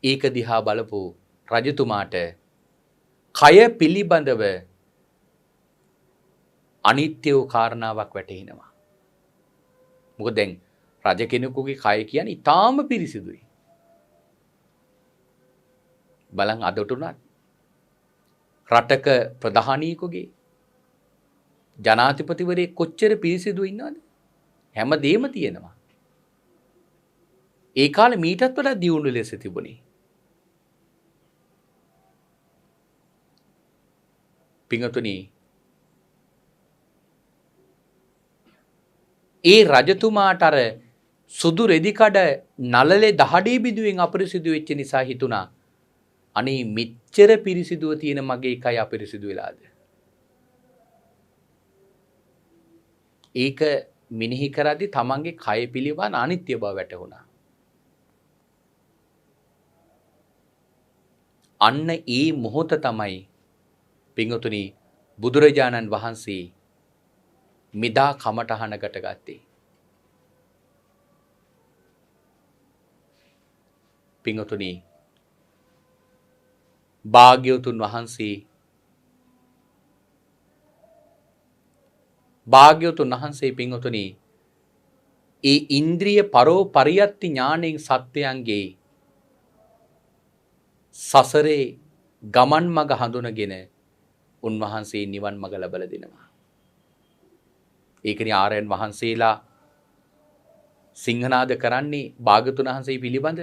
[SPEAKER 2] ඒක දිහා බලපු රජතුමාට කය පිළිබඳව අනිත්‍ය වූ කාරණාවක් වැටහෙනවා. මොකද දැන් රජ කෙනෙකුගේ කය කියන්නේ ඊටාම පිරිසිදුයි. බලන් අදට උනත් රටක ප්‍රධානීකුගේ ජනාධිපතිවරයෙක් කොච්චර පිරිසිදු ඉන්නවද? හැමදේම තියෙනවා. ඒ කාලේ මීටත් වඩා දියුණු ලෙස තිබුණේ. පින්වතුනි, ඒ රජතුමාට අර සුදු රෙදි කඩ නළලේ දහඩේ බිඳුවෙන් අපිරිසිදු වෙච්ච නිසා හිතුණා, අනේ මෙච්චර පිරිසිදුව තියෙන මගේ කය අපිරිසිදු වෙලාද? ඒක මිනිහි කරද්දී තමන්ගේ කය පිළිබඳ අනිත්‍ය බව වැටහුණා. අන්න ඒ මොහොත තමයි පින්වතුනි බුදුරජාණන් වහන්සේ මිදා කමටහනකට ගත්තේ. පින්වතුනි, භාග්‍යවතුන් වහන්සේ පින්වතුනි ඒ ඉන්ද්‍රිය පරියත්ති ඥාණයෙන් සත්‍යයන්ගේ සසරේ ගමන් මඟ හඳුනගෙන උන්වහන්සේ නිවන් මඟ ලබලා දෙනවා. ඒකනේ ආර්යයන් වහන්සේලා සිංහනාද කරන්නේ භාග්‍යවතුන් වහන්සේ පිළිබඳ.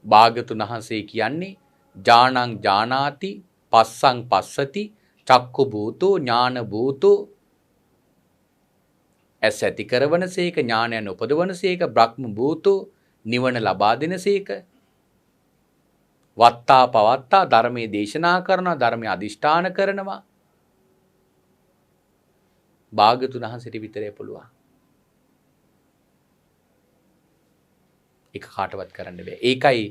[SPEAKER 2] භාග්‍යවතුන් වහන්සේ කියන්නේ ජානං ජානාති පස්සං පස්සති චක්කු භූතෝ ඥාන භූතෝ, ඇස ඇති කරවනසේක ඥානයන් උපදවනසේක බ්‍රහ්ම භූතෝ නිවන ලබා දෙනසේක, වත්තා පවත්තා ධර්මයේ දේශනා කරනවා, ධර්මයේ අදිෂ්ඨාන කරනවා. භාග්‍යවතුන් වහන්සේට විතරයි පුළුවන්. ඒක කාටවත් කරන්න බෑ. ඒකයි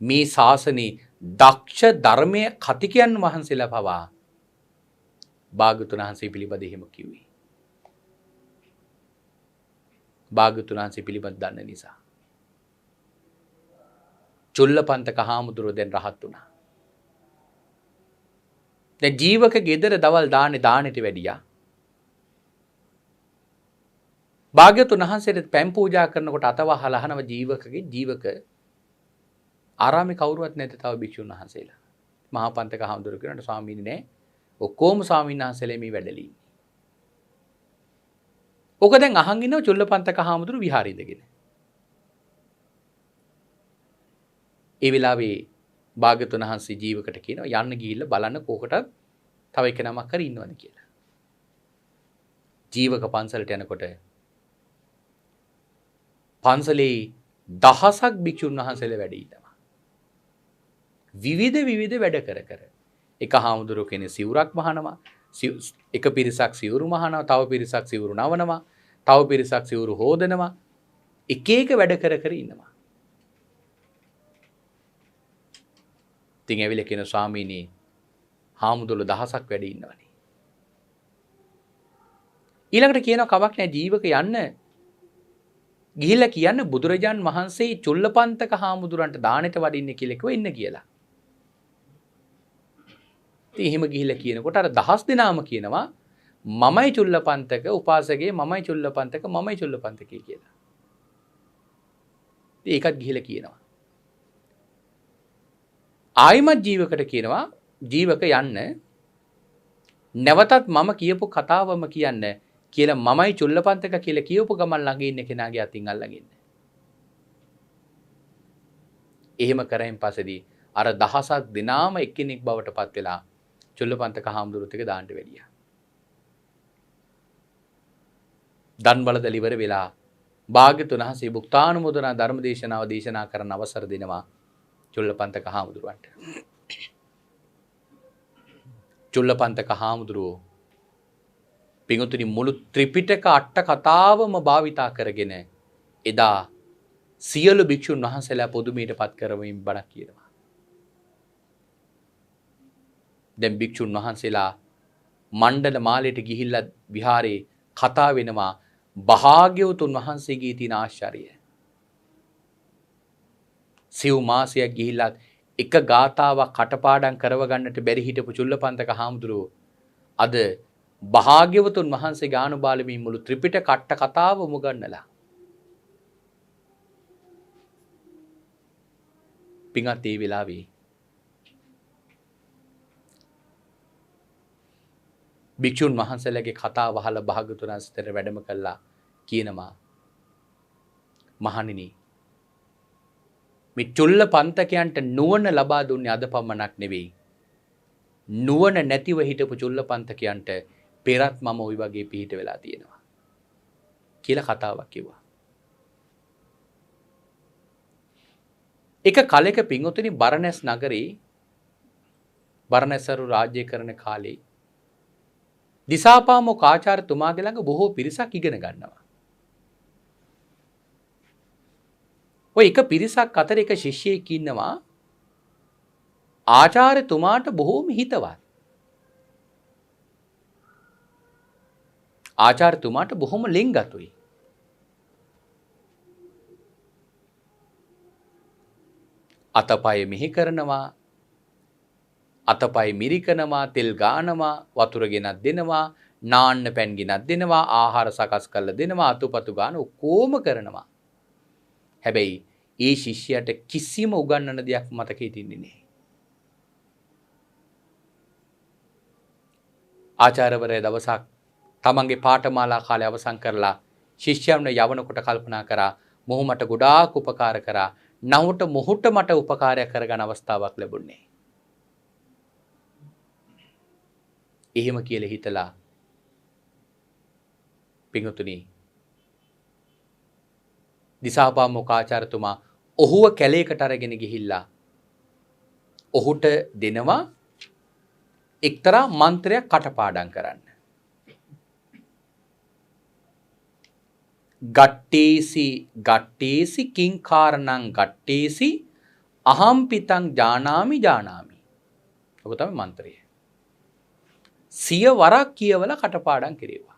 [SPEAKER 2] මේ ශාසනේ දක්ෂ ධර්මයේ කතිකයන් වහන්සේලා පවා භාග්‍යවතුන් වහන්සේ පිළිබඳ එහෙම කිව්වේ. භාග්‍යවතුන් වහන්සේ පිළිබඳ දන්න නිසා. චුල්ලපන්තක හාමුදුරුවෝ දැන් රහත් වුණා. දැන් ජීවක ගෙදර දවල් දානෙට වැඩියා. භාග්‍යවතුන් වහන්සේට පැන් පූජා කරනකොට අතවහලා අහනවා ජීවක ආරාමේ කවුරුවත් නැද්ද තව භික්ෂුන් වහන්සේලා? මහා පන්තක හාමුදුරුවෝ කියනට ස්වාමීනි නෑ. ඔක්කොම ස්වාමීන් වහන්සේලා මේ වැඩලි. ඔක දැන් අහන් ඉන්නවා චුල්ලපන්තක හාමුදුරුවෝ විහාරේ ඉඳගෙන. ඒ වෙලාවේ භාග්‍යවතුන් වහන්සේ ජීවකට කියනවා යන්න ගිහිල්ලා බලන්න කොකටත් තව එක නමක් හරි ඉන්නවද කියලා. ජීවක පන්සලට යනකොට පන්සලේ දහසක් භික්ෂුන් වහන්සේලා වැඩ ඉන්නවා. විවිධ වැඩ කර එක හාමුදුරුවෝ කෙනෙක් සිවුරක් වහනවා, එක පිරිසක් සිවුරු මහනවා, තව පිරිසක් සිවුරු නවනවා, තව පිරිසක් සිවුරු හොදනවා. එක එක වැඩ කර කර ඉන්නවා. ඉතින් ඇවිල්ලා කියන ස්වාමීනි හාමුදුරුවෝ දහසක් වැඩ ඉන්නවනේ. ඊළඟට කියනවා කවක් නැහැ ජීවක යන්න ගිහිල්ලා කියන්න බුදුරජාන් වහන්සේ චුල්ලපන්තක හාමුදුරන්ට දානෙට වඩින්න කියලා කිව්වා ඉන්න කියලා. ඉතින් එහෙම ගිහිල්ලා කියනකොට අර දහස් දෙනාම කියනවා මමයි චුල්ලපන්තක උපාසකේ මමයි චුල්ලපන්තකේ කියලා. ඉතින් ඒකත් ගිහිල්ලා කියනවා. ආයිමත් ජීවකට කියනවා ජීවක යන්න නැවතත් මම කියපු කතාවම කියන්න කියලා මමයි චුල්ලපන්තක කියලා කියපු ගමන් ළඟ ඉන්න කෙනාගේ අතින් අල්ලගෙන. එහෙම කරයින් පස්සේදී අර දහසක් දිනාම එක්කෙනෙක් බවට පත් වෙලා චුල්ලපන්තක හාමුදුරුවෝ ටික දාන්න වෙලියා. දන් බලදල ඉවර වෙලා භාග්‍යතුන් වහන්සේ භුක්තානුමෝදනා ධර්ම දේශනාව දේශනා කරන්න අවසර දෙනවා චුල්ලපන්තක හාමුදුරුවන්ට. චුල්ලපන්තක හාමුදුරුවෝ පිඟුතුනි මුළු ත්‍රිපිටක අට කතාවම භාවිතා කරගෙන එදා සියලු භික්ෂුන් වහන්සේලා පොදුමයට පත් කරමින් බණක් කියනවා. දැන් භික්ෂුන් වහන්සේලා මණ්ඩල මාලයට ගිහිල්ලා විහාරේ කතා වෙනවා භාග්‍යවතුන් වහන්සේගේ තියෙන ආශ්චර්යය. සිව් මාසයක් ගිහිල්ලා එක ගාතාවක් කටපාඩම් කරව ගන්නට බැරි හිටපු චුල්ලපන්තක හාමුදුරුවෝ අද භාග්‍යවතුන් වහන්සේගේ ආනුභාවයෙන් මුළු ත්‍රිපිටක අට කතාවම උගන්වලා. පින්වත් ඒ වෙලාවේ භික්ෂුන් වහන්සේලාගේ කතාව අහලා භාග්‍යවතුන් වහන්සේට වැඩම කළා කියනවා මහණෙනි මේ චුල්ලපන්තකයන්ට නුවණ ලබා දුන්නේ අද පමණක් නෙවෙයි නුවණ නැතිව හිටපු චුල්ලපන්තකයන්ට පෙරත් මම ওই වගේ පිහිට වෙලා තියෙනවා කියලා කතාවක් කිව්වා. එක කලෙක පින්වතුනි බරණැස් නගරේ බරණැස්වරු රාජ්‍ය කරන කාලේ දිසාපාමොක් ආචාර්යතුමාගේ ළඟ බොහෝ පිරිසක් ඉගෙන ගන්නවා. ඔය එක පිරිසක් අතර එක ශිෂ්‍යයෙක් ඉන්නවා ආචාර්යතුමාට බොහෝම හිතවත්. ආචාර්යතුමාට බොහොම ලෙන්ගතුයි. අතපය මෙහි කරනවා අතපය මිරිකනවා තෙල් ගානවා වතුර ගෙනත් දෙනවා නාන්න පැන් ගෙනත් දෙනවා ආහාර සකස් කරලා දෙනවා අතුපතු ගාන ඔක්කොම කරනවා. හැබැයි ඒ ශිෂ්‍යයාට කිසිම උගන්වන දෙයක් මතකෙ හිටින්නේ නැහැ. ආචාර්යවරයා දවසක් තමන්ගේ පාඨමාලා කාලය අවසන් කරලා ශිෂ්‍යයන්ව යවනකොට කල්පනා කරා මොහු මට ගොඩාක් උපකාර කරා. නමුත් මොහුට මට උපකාරයක් කරගන්න අවස්ථාවක් ලැබුණේ. එහෙම කියලා හිතලා පින්වතුනි දිසාපාමොක් ආචාර්යතුමා ඔහුව කැලේකට අරගෙන ගිහිල්ලා ඔහුට දෙනවා එක්තරා මන්ත්‍රයක් කටපාඩම් කරන්න. ගට්ටේසි කිංකාරණං ගට්ටේසි අහම්පිතං ජානාමි ජානාමි. ඔක තමයි මන්ත්‍රය. 100 වරක් කියවලා කටපාඩම් කෙරෙව්වා.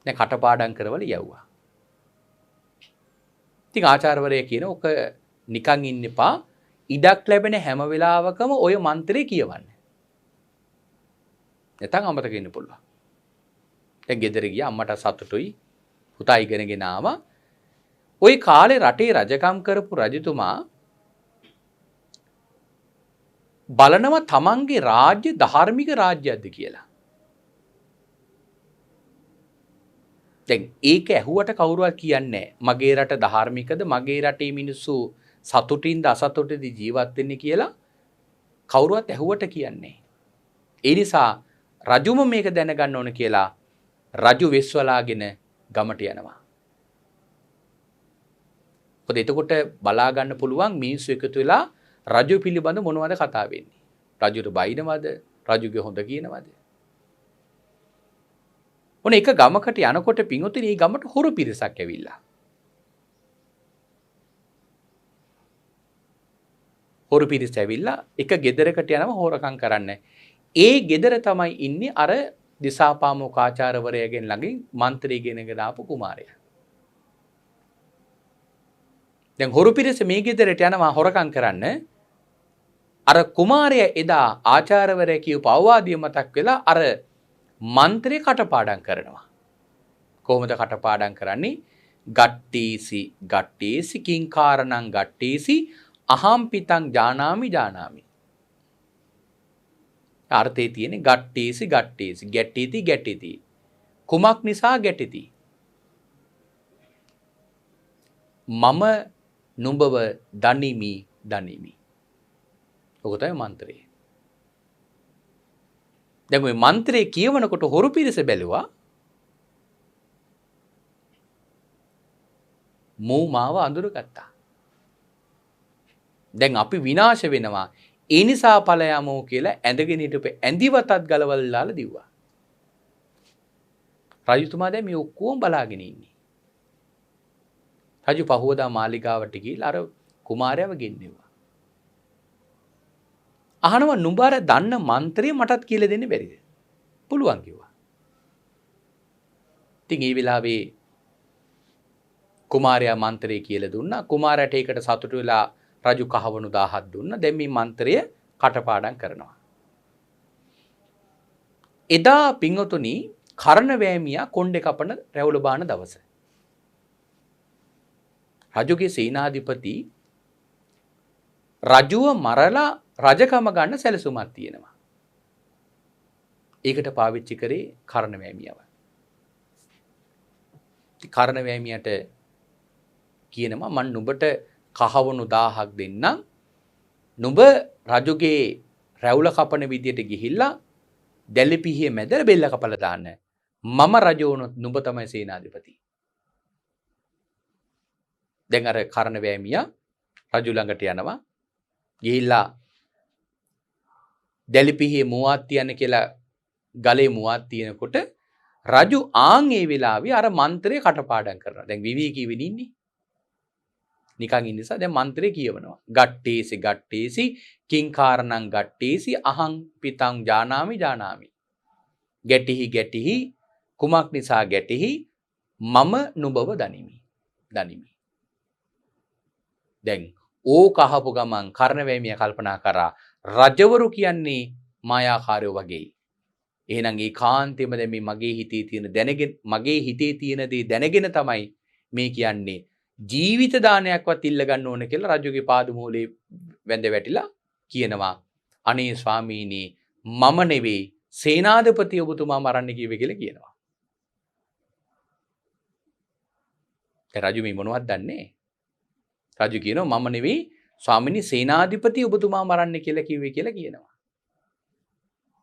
[SPEAKER 2] දැන් කටපාඩම් කරවල යවුවා. ඉතින් ආචාර්යවරයා කියන ඔක නිකන් ඉන්න එපා. ඉඩක් ලැබෙන හැම වෙලාවකම ඔය මන්ත්‍රය කියවන්න. නැත්නම් අමතක වෙන්න පුළුවන්. දැන් ගෙදර ගියා අම්මට සතුටුයි. පුතා ඉගෙනගෙන ආවා. ওই කාලේ රටේ රජකම් කරපු රජතුමා බලනවා තමන්ගේ රාජ්‍ය ධාර්මික රාජ්‍යයක්ද කියලා. දැන් ඒක ඇහුවට කවුරුවත් කියන්නේ මගේ රට ධාර්මිකද මගේ රටේ මිනිස්සු සතුටින්ද අසතුටින්ද ජීවත් වෙන්නේ කියලා කවුරුවත් ඇහුවට කියන්නේ. ඒ නිසා රජුම මේක දැනගන්න ඕන කියලා රජු වෙස්වලාගෙන ගමට යනවා. මොකද එතකොට බලා ගන්න පුළුවන් මිනිස්සු එකතු වෙලා රජු පිළිබඳ මොනවද කතා වෙන්නේ. රජුට බයිනවද රජුගේ හොඳ කියනවාද? ඔන්න එක ගමකට යනකොට පින්වතුනි මේ ගමට හොරු පිරිසක් ඇවිල්ලා. හොරු පිරිස ඇවිල්ලා එක ගෙදරකට යනවා හොරකම් කරන්න. ඒ ගෙදර තමයි ඉන්නේ අර දිසාපාමොක් ආචාර්යවරයාගෙන් ළඟින් මන්ත්‍රී ගෙනගෙන ආපු කුමාරයා. දැන් හොරු පිරිස මේ ගෙදරට යනවා හොරකම් කරන්න. අර කුමාරයා එදා ආචාර්යවරයා කියපු අවවාදිය මතක් වෙලා අර මන්ත්‍රේ කටපාඩම් කරනවා. කොහොමද කටපාඩම් කරන්නේ? ගට්ටීසි ගට්ටීසි කිංකාරණං ගට්ටීසි අහම් පිතං ජානාමි ජානාමි. අර්ථයේ තියෙන්නේ ගට්ටීසි ගට්ටීසි ගැටීති ගැටීති. කුමක් නිසා ගැටීති? මම නුඹව දනිමි දනිමි. ඔක තමයි මන්ත්‍රය. දැන් මේ මන්ත්‍රය කියවනකොට හොරු පිරිස බැලුවා මූ මාව අඳුරගත්තා. දැන් අපි විනාශ වෙනවා. ඒ නිසා ඵල යමෝ කියලා ඇඳගෙන හිටපු ඇඳිවතත් ගලවලා දිව්වා. රජතුමා දැන් මේ ඔක්කොම බලාගෙන ඉන්නේ. රජු පහවදා මාලිගාවට ගිහිල්ලා අර කුමාරයව ගෙන්නෙව්වා. අහනවා නුඹ අර දන්න මන්ත්‍රය මටත් කියලා දෙන්න බැරිද? පුළුවන් කිව්වා. ඉතින් ඒ වෙලාවේ කුමාරයා මන්ත්‍රය කියලා දුන්නා. කුමාරයාට ඒකට සතුටු වෙලා රජු කහවණු 1000ක් දුන්නා. දැන් මේ මන්ත්‍රය කටපාඩම් කරනවා. එදා පින්වතුනි කරණවැමියා කොණ්ඩේ කපන රැවුල බාන දවස. රජුගේ සේනාධිපති රජුව මරලා රජකම ගන්න සැලසුමක් තියෙනවා. ඒකට පාවිච්චි කරේ කරණවැමියව. කරණවැමියට කියනවා මම නුඹට කහවණු 1000ක් දෙන්නම්. නුඹ රජුගේ රැවුල කපන විදියට ගිහිල්ලා දැලිපිහිය මැදලා බෙල්ල කපලා දාන්න. මම රජ වුණොත් නුඹ තමයි සේනාධිපති. දැන් අර කරණවැමියා රජු ළඟට යනවා. ගිහිල්ලා දැලිපිහිය මුවාත් තියන්න කියලා ගලේ මුවාත් තියනකොට රජු ආන් ඒ වෙලාවේ අර මන්ත්‍රය කටපාඩම් කරනවා. දැන් විවේකී වෙමින් ඉන්නේ. නිකන් ඉන්න නිසා දැන් මන්ත්‍රය කියවනවා. ගට්ටේසි ගට්ටේසි කිංකාරණං ගට්ටේසි අහං පිතං ජානාමි ජානාමි. ගැටිහි ගැටිහි කුමක් නිසා ගැටිහි මම නුඹව දනිමි දනිමි. දැන් ඕක අහපු ගමන් කරණවැමියා කල්පනා කරා රජවරු කියන්නේ මායාකාරයෝ වගේ. එහෙනම් ඒ කාන්තෙම දැන් මේ මගේ හිතේ තියෙන දැනගෙන මගේ හිතේ තියෙන දේ දැනගෙන තමයි මේ කියන්නේ ජීවිත දානයක්වත් ඉල්ල ගන්න ඕන කියලා රජුගේ පාදමූලේ වැඳ වැටිලා කියනවා අනේ ස්වාමීනි මම නෙවෙයි සේනාධිපති ඔබතුමා මරන්න කිව්වේ කියලා කියනවා. ඒ රජු මේ මොනවද දන්නේ? රජු කියනවා මම නෙවෙයි ස්වාමීනි සේනාධිපති ඔබතුමා මරන්න කියලා කිව්වේ කියලා කියනවා.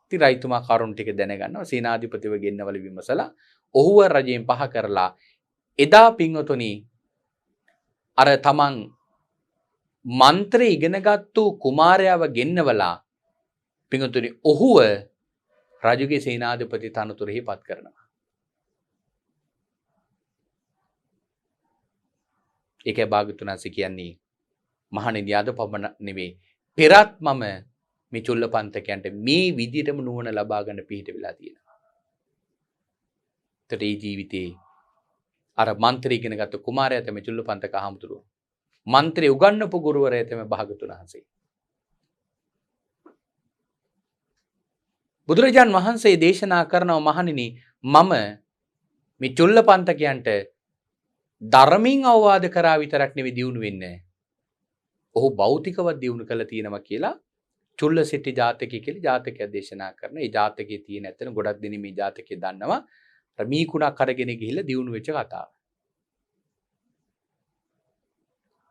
[SPEAKER 2] ඉතින් රජතුමා කරුණ ටික දැනගන්නවා සේනාධිපතිව ගෙන්නවල විමසලා ඔහුව රජයෙන් පහ කරලා එදා පින්වතුනි අර තමන් මන්ත්‍රය ඉගෙනගත්තු කුමාරයාව ගෙන්නවලා පින්වතුනි ඔහුව රජුගේ සේනාධිපති තනතුරෙහි පත් කරනවා. ඒකයි භාග්‍යවතුන් වහන්සේ කියන්නේ මහණෙනි අද පමණ නෙවෙයි පෙරත් මම මේ චුල්ලපන්තකයන්ට මේ විදිහටම නුවණ ලබා ගන්න පිහිට වෙලා තියෙනවා. ඒතර මේ ජීවිතේ අර මන්ත්‍රය ඉගෙනගත්තු කුමාරයා තමයි චුල්ලපන්තක හාමුදුරුවෝ. මන්ත්‍රය උගන්වපු ගුරුවරයා තමයි භාග්‍යවතුන් වහන්සේ. බුදුරජාන් වහන්සේ දේශනා කරනවා මහණෙනි මම මේ චුල්ලපන්තකයන්ට ධර්මයෙන් අවවාද කරා විතරක් නෙවෙයි දියුණු වෙන්නේ. ඔහු භෞතිකව දියුණු කළා තියෙනවා කියලා චුල්ලසිටි ජාතකය කියලා ජාතකයක් දේශනා කරන. ඒ ජාතකයේ තියෙන ඇත්තන ගොඩක් දෙනෙක් මේ ජාතකය දන්නවා. මීකුණක් අරගෙන ගිහිල්ලා දියුණු වෙච්ච කතාව.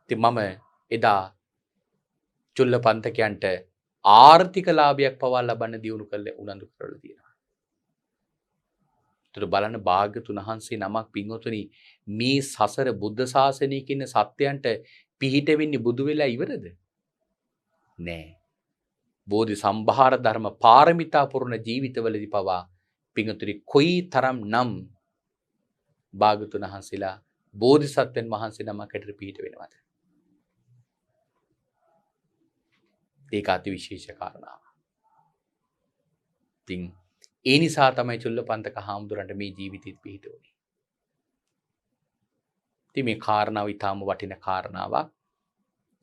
[SPEAKER 2] ඉතින් මම එදා චුල්ලපන්තකයන්ට ආර්ථික ලාභයක් පවා ලබන්න දියුණු කරලා උනන්දු කරලා තියෙනවා. ඒතර බලන්න භාග්‍යතුන් වහන්සේ නමක් පින්වතුනි මේ සසර බුද්ධ ශාසනයේ කියන සත්‍යයන්ට පිහිට වෙන්නේ බුදු වෙලා ඉවරද? නෑ. බෝධි සම්භාර ධර්ම පාරමිතා පුරන ජීවිතවලදී පවා පිංගුතුනි කොයි තරම් නම් භාගතුන් වහන්සේලා බෝධිසත්වයන් වහන්සේ නමකට පිහිට වෙනවද? ඒක අති විශේෂ කාරණාවක්. ඉතින් ඒ නිසා තමයි චුල්ලපන්තක හාමුදුරන්ට මේ ජීවිතෙත් පිහිට වුනේ. ඉතින් මේ කාරණාව ඊටාම වටින කාරණාවක්.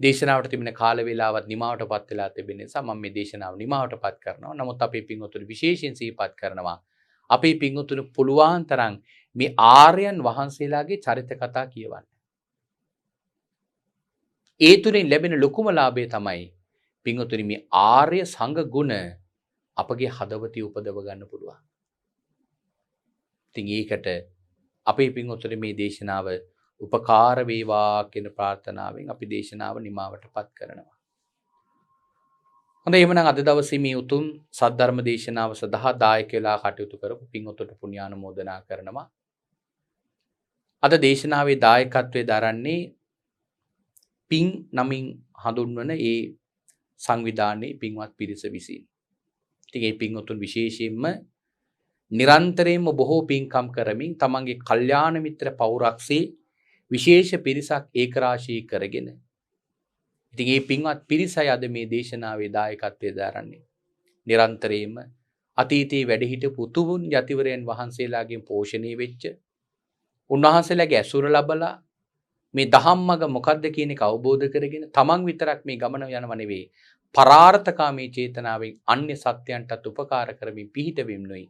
[SPEAKER 2] දේශනාවට තිබෙන කාල වේලාවත් නිමාවටපත් වෙලා තිබෙන නිසා මම මේ දේශනාව නිමාවටපත් කරනවා. නමුත් අපේ පින්වතුන් විශේෂයෙන් සිහිපත් කරනවා. අපේ පින්වතුන් පුළුවන් තරම් මේ ආර්යයන් වහන්සේලාගේ චරිත කතා කියවන්න. ඒ තුලින් ලැබෙන ලොකුම ලාභය තමයි පින්වතුනි මේ ආර්ය සංඝ ගුණ අපගේ හදවතේ උපදව ගන්න පුළුවන්. ඉතින් ඒකට අපේ පින්වතුනි මේ දේශනාව උපකාර වේවා කියන ප්‍රාර්ථනාවෙන් අපි දේශනාව නිමාවටපත් කරනවා. හොඳයි එහෙනම් අද දවසේ මේ උතුම් සද්ධර්ම දේශනාව සඳහා දායක වෙලා කටයුතු කරපු පින්වතුන්ට පුණ්‍යානුමෝදනා කරනවා. අද දේශනාවේ දායකත්වයේ දරන්නේ පින් නමින් හඳුන්වන ඒ සංවිධානයේ පින්වත් පිරිස විසින්. ඉතින් මේ පින්වතුන් විශේෂයෙන්ම නිරන්තරයෙන්ම බොහෝ පින්කම් කරමින් තමන්ගේ කල්යාණ මිත්‍ර පෞරක්ෂේ විශේෂ පිරිසක් ඒකරාශී කරගෙන ඉතින් මේ පින්වත් පිරිසයි අද මේ දේශනාවේ දායකත්වයේ දරන්නේ. නිරන්තරයෙන්ම අතීතයේ වැඩ හිටපු උතුම් යතිවරයන් වහන්සේලාගෙන් පෝෂණය වෙච්ච උන්වහන්සේලාගේ ඇසුර ලැබලා මේ ධම්මග මොකද්ද කියන එක අවබෝධ කරගෙන තමන් විතරක් මේ ගමන යනව නෙවෙයි පරාර්ථකාමී චේතනාවෙන් අන්‍ය සත්‍යයන්ටත් උපකාර කරමින් පිහිට වෙම්නුයි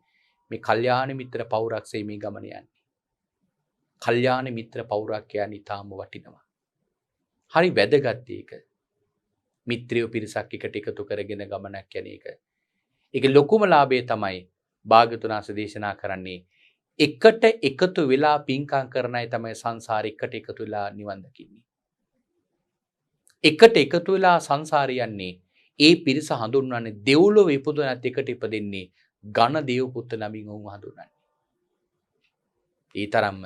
[SPEAKER 2] මේ කල්යාණ මිත්‍ර පෞරක්ෂයේ මේ ගමන යන්නේ. කල්යාණ මිත්‍ර පෞරක්‍යයන් ඊටාම වටිනවා. හරි වැදගත් ඒක. මිත්‍රයෝ පිරිසක් එකට එකතු කරගෙන ගමනක් යන එක. ඒක ලොකුම ලාභය තමයි භාග්‍යවතුන් වහන්සේ දේශනා කරන්නේ එකට එකතු වෙලා පින්කම් කරන අය තමයි සංසාරේ එකට එකතු වෙලා නිවන් දකින්නේ. එකට එකතු වෙලා සංසාරේ යන්නේ ඒ පිරිස හඳුන්වන්නේ දෙව්ලොව ඉපදුනත් එකට ඉපදෙන්නේ ඝන දේව පුත්‍ර නමින් වුන් හඳුන්වන්නේ. ඒ තරම්ම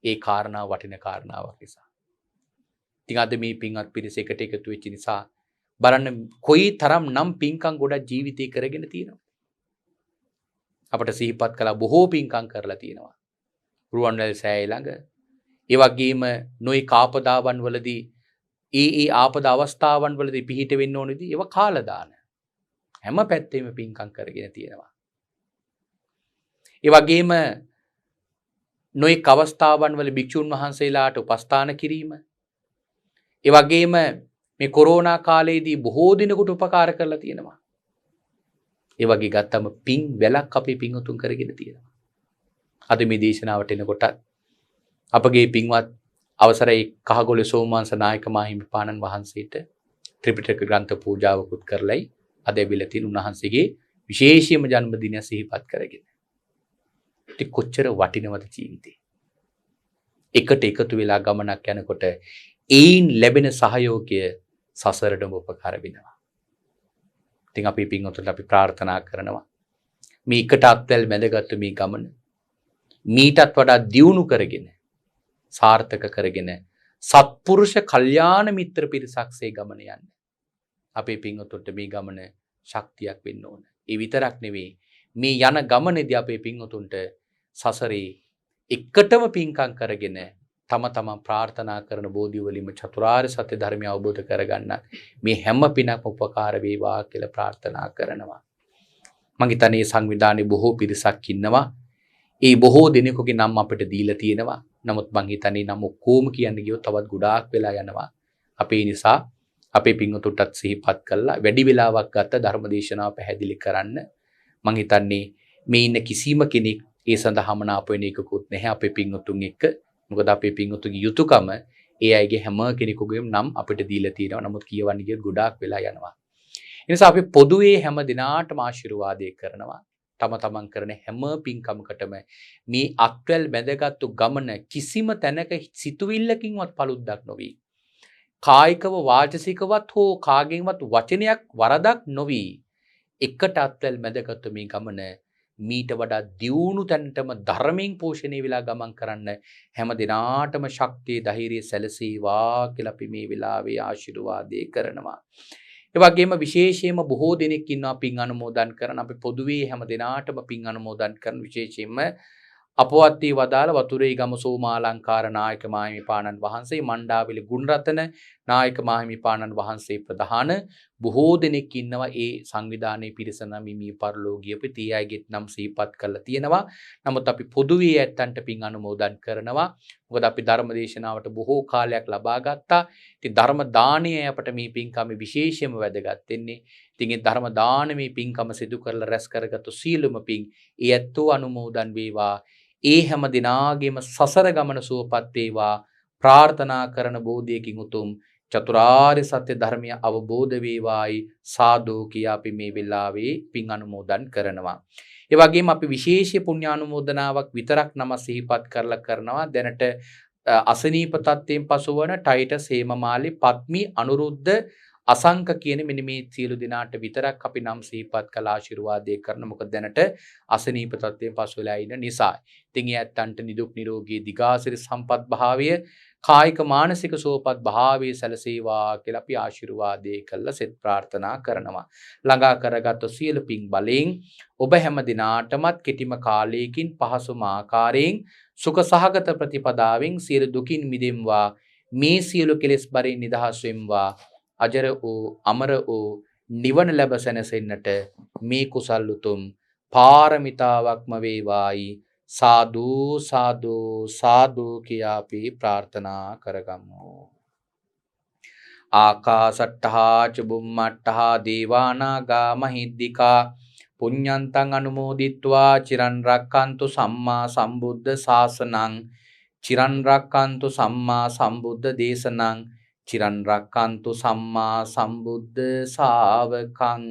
[SPEAKER 2] ඒ කාරණාව වටින කාරණාවක් නිසා. ඉතින් අද මේ පින්වත් පිරිස එකට එකතු වෙච්ච නිසා බලන්න කොයි තරම් නම් පින්කම් ගොඩක් ජීවිතේ කරගෙන තියෙනවා. අපට සිහිපත් කළා බොහෝ පින්කම් කරලා තියෙනවා. රුවන්වැලි සෑය ළඟ ඒ වගේම නොයි ආපදාවන් වලදී ඒ ආපද අවස්ථාවන් වලදී පිහිට වෙන්න ඕනේදී ඒව කාලා දාන හැම පැත්තෙම පින්කම් කරගෙන තියෙනවා. ඒ වගේම නොයි අවස්ථාවන් වල භික්ෂුන් වහන්සේලාට උපස්ථාන කිරීම ඒ වගේම මේ කොරෝනා කාලයේදී බොහෝ දිනකට උපකාර කරලා තියෙනවා. ඒ වගේ ගත්තම පින් වැලක් අපේ පින්වතුන් කරගෙන තියෙනවා. අද මේ දේශනාවට එනකොට අපගේ පින්වත් අවසරයි කහගොළේ සෝමවංශ නායක මාහිමිපාණන් වහන්සේට ත්‍රිපිටක ග්‍රන්ථ පූජාවකුත් කරලයි අද ඇවිල්ලා තියෙන උන්වහන්සේගේ විශේෂයෙන්ම ජන්මදිනය සිහිපත් කරගෙන. ඉතින් කොච්චර වටිනවද ජීවිතේ. එකට එකතු වෙලා ගමනක් යනකොට ඒන් ලැබෙන සහයෝගය සසරටම උපකාර වෙනවා. ඉතින් අපි පින්වතුන්ට අපි ප්‍රාර්ථනා කරනවා මේ එකට අත්වැල් බැඳගත්තු මේ ගමන මීටත් වඩා දියුණු කරගෙන සාර්ථක කරගෙන සත්පුරුෂ කල්යාණ මිත්‍ර පිරිසක්සේ ගමන යන්න. අපේ පින්වතුන්ට මේ ගමන ශක්තියක් වෙන්න ඕන. ඒ විතරක් නෙවෙයි මේ යන ගමනේදී අපේ පින්වතුන්ට සසරේ එකටම පින්කම් කරගෙන තම තමන් ප්‍රාර්ථනා කරන බෝධි වලින්ම චතුරාර්ය සත්‍ය ධර්මය අවබෝධ කරගන්න මේ හැම පිනක්ම උපකාර වේවා කියලා ප්‍රාර්ථනා කරනවා. මම හිතන්නේ සංවිධානයේ බොහෝ පිරිසක් ඉන්නවා. ඒ බොහෝ දෙනෙකුගේ නම් අපිට දීලා තියෙනවා. නමුත් මම හිතන්නේ නම් ඔක්කොම කියන්න ගියොත් තවත් ගොඩාක් වෙලා යනවා. අපේ නිසා අපේ පින්වතුන්ටත් සිහිපත් කළා වැඩි වෙලාවක් ගත ධර්මදේශනාව පැහැදිලි කරන්න. මම හිතන්නේ මේ ඉන්න කිසිම කෙනෙක් ඒ සඳහාම නාප වෙන එකකුත් නැහැ අපේ පින්වතුන් එක්ක. මොකද අපේ පින්වතුන්ගේ යුතුයකම ඒ අයගේ හැම කෙනෙකුගේම නම් අපිට දීලා තියෙනවා. නමුත් කියවන්න ගියොත් ගොඩාක් වෙලා යනවා. ඒ නිසා අපි පොදුවේ හැම දිනාටම ආශිර්වාදේ කරනවා. තම තමන් කරන හැම පින්කමකටම මේ අත්වැල් බැඳගත්තු ගමන කිසිම තැනක සිතුවිල්ලකින්වත් paluddක් නොවි. කායිකව වාචසිකවත් හෝ කාගෙන්වත් වචනයක් වරදක් නොවි. එකට අත්වැල් බැඳගත්තු මේ ගමන මීට වඩා දියුණු තැනටම ධර්මයෙන් පෝෂණය වෙලා ගමන් කරන්න හැම දිනාටම ශක්තිය ධෛර්යය සැලසීවා කියලා අපි මේ වෙලාවේ ආශිර්වාදේ කරනවා. ඒ වගේම විශේෂයෙන්ම බොහෝ දෙනෙක් ඉන්නවා පින් අනුමෝදන් කරන අපි පොදුවේ හැම දිනාටම පින් අනුමෝදන් කරන විශේෂයෙන්ම අපවත් වී වදාළ වතුරේ ගම සෝමාලංකාර නායක මාහිමිපාණන් වහන්සේ මණ්ඩාවිලි ගුණරතන නායක මාහිමිපාණන් වහන්සේ ප්‍රධාන බොහෝ දෙනෙක් ඉන්නවා ඒ සංවිධානයේ පිරිස නම් මේ පරලෝකීය ප්‍රති අයගෙත් නම් සිහිපත් කරලා තියෙනවා. නමුත් අපි පොදුවේ ඇත්තන්ට පින් අනුමෝදන් කරනවා. මොකද අපි ධර්ම දේශනාවට බොහෝ කාලයක් ලබා ගත්තා. ඉතින් ධර්ම දානය අපට මේ පින්කම විශේෂයෙන්ම වැදගත් වෙන්නේ. ඉතින් ඒ ධර්ම දානමේ පින්කම සිදු කරලා රැස් කරගත්තු සීලම පින් ඒ ඇත්තෝ අනුමෝදන් වේවා. ඒ හැම දිනාගේම සසර ගමන සුවපත් වේවා ප්‍රාර්ථනා කරන බෝධියකින් උතුම් චතුරාර්ය සත්‍ය ධර්මය අවබෝධ වේවායි සාදු කියා අපි මේ වෙලාවේ පින් අනුමෝදන් කරනවා. ඒ වගේම අපි විශේෂ පුණ්‍ය අනුමෝදනාවක් විතරක් නම සිහිපත් කරනවා. දැනට අසනීප තත්ත්වයෙන් පසුවන ටයිටස් හේමමාලි පත්මි අනුරුද්ධ අසංක කියන මෙන්න මේ සියලු දිනාට විතරක් අපි නම් සිහිපත් කළ ආශිර්වාදේ කරන. මොකද දැනට අසනීප තත්ත්වයෙන් පසු වෙලා ඉන්න නිසා. ඉතින් ඒ ඇත්තන්ට නිදුක් නිරෝගී දිගාසිරි සම්පත් භාවය කායික මානසික සුවපත් භාවයේ සැලසේවා කියලා අපි ආශිර්වාදේ කළා සෙත් ප්‍රාර්ථනා කරනවා. ළඟා කරගත් සියලු පින් බලෙන් ඔබ හැම දිනාටමත් කෙටිම කාලයකින් පහසුම ආකාරයෙන් සුඛ සහගත ප්‍රතිපදාවෙන් සියලු දුකින් මිදෙම්වා. මේ සියලු කෙලෙස් බරින් නිදහස් වෙම්වා. අජර වූ අමර වූ නිවන ලැබ සැනසෙන්නට මේ කුසල් උතුම් පාරමිතාවක්ම වේවායි සාදු සාදු සාදු කියා අපි ප්‍රාර්ථනා කරගමු. ආකාසට්ඨා ච බුම්මට්ඨා දේවානාගා මහිද්దికා පුඤ්ඤන්තං අනුමෝදිත්වා චිරන් රක්칸තු සම්මා සම්බුද්ධ ශාසනං චිරන් රක්칸තු සම්මා සම්බුද්ධ දේශනං චිරන් රක්칸තු සම්මා සම්බුද්ධ ශාවකං.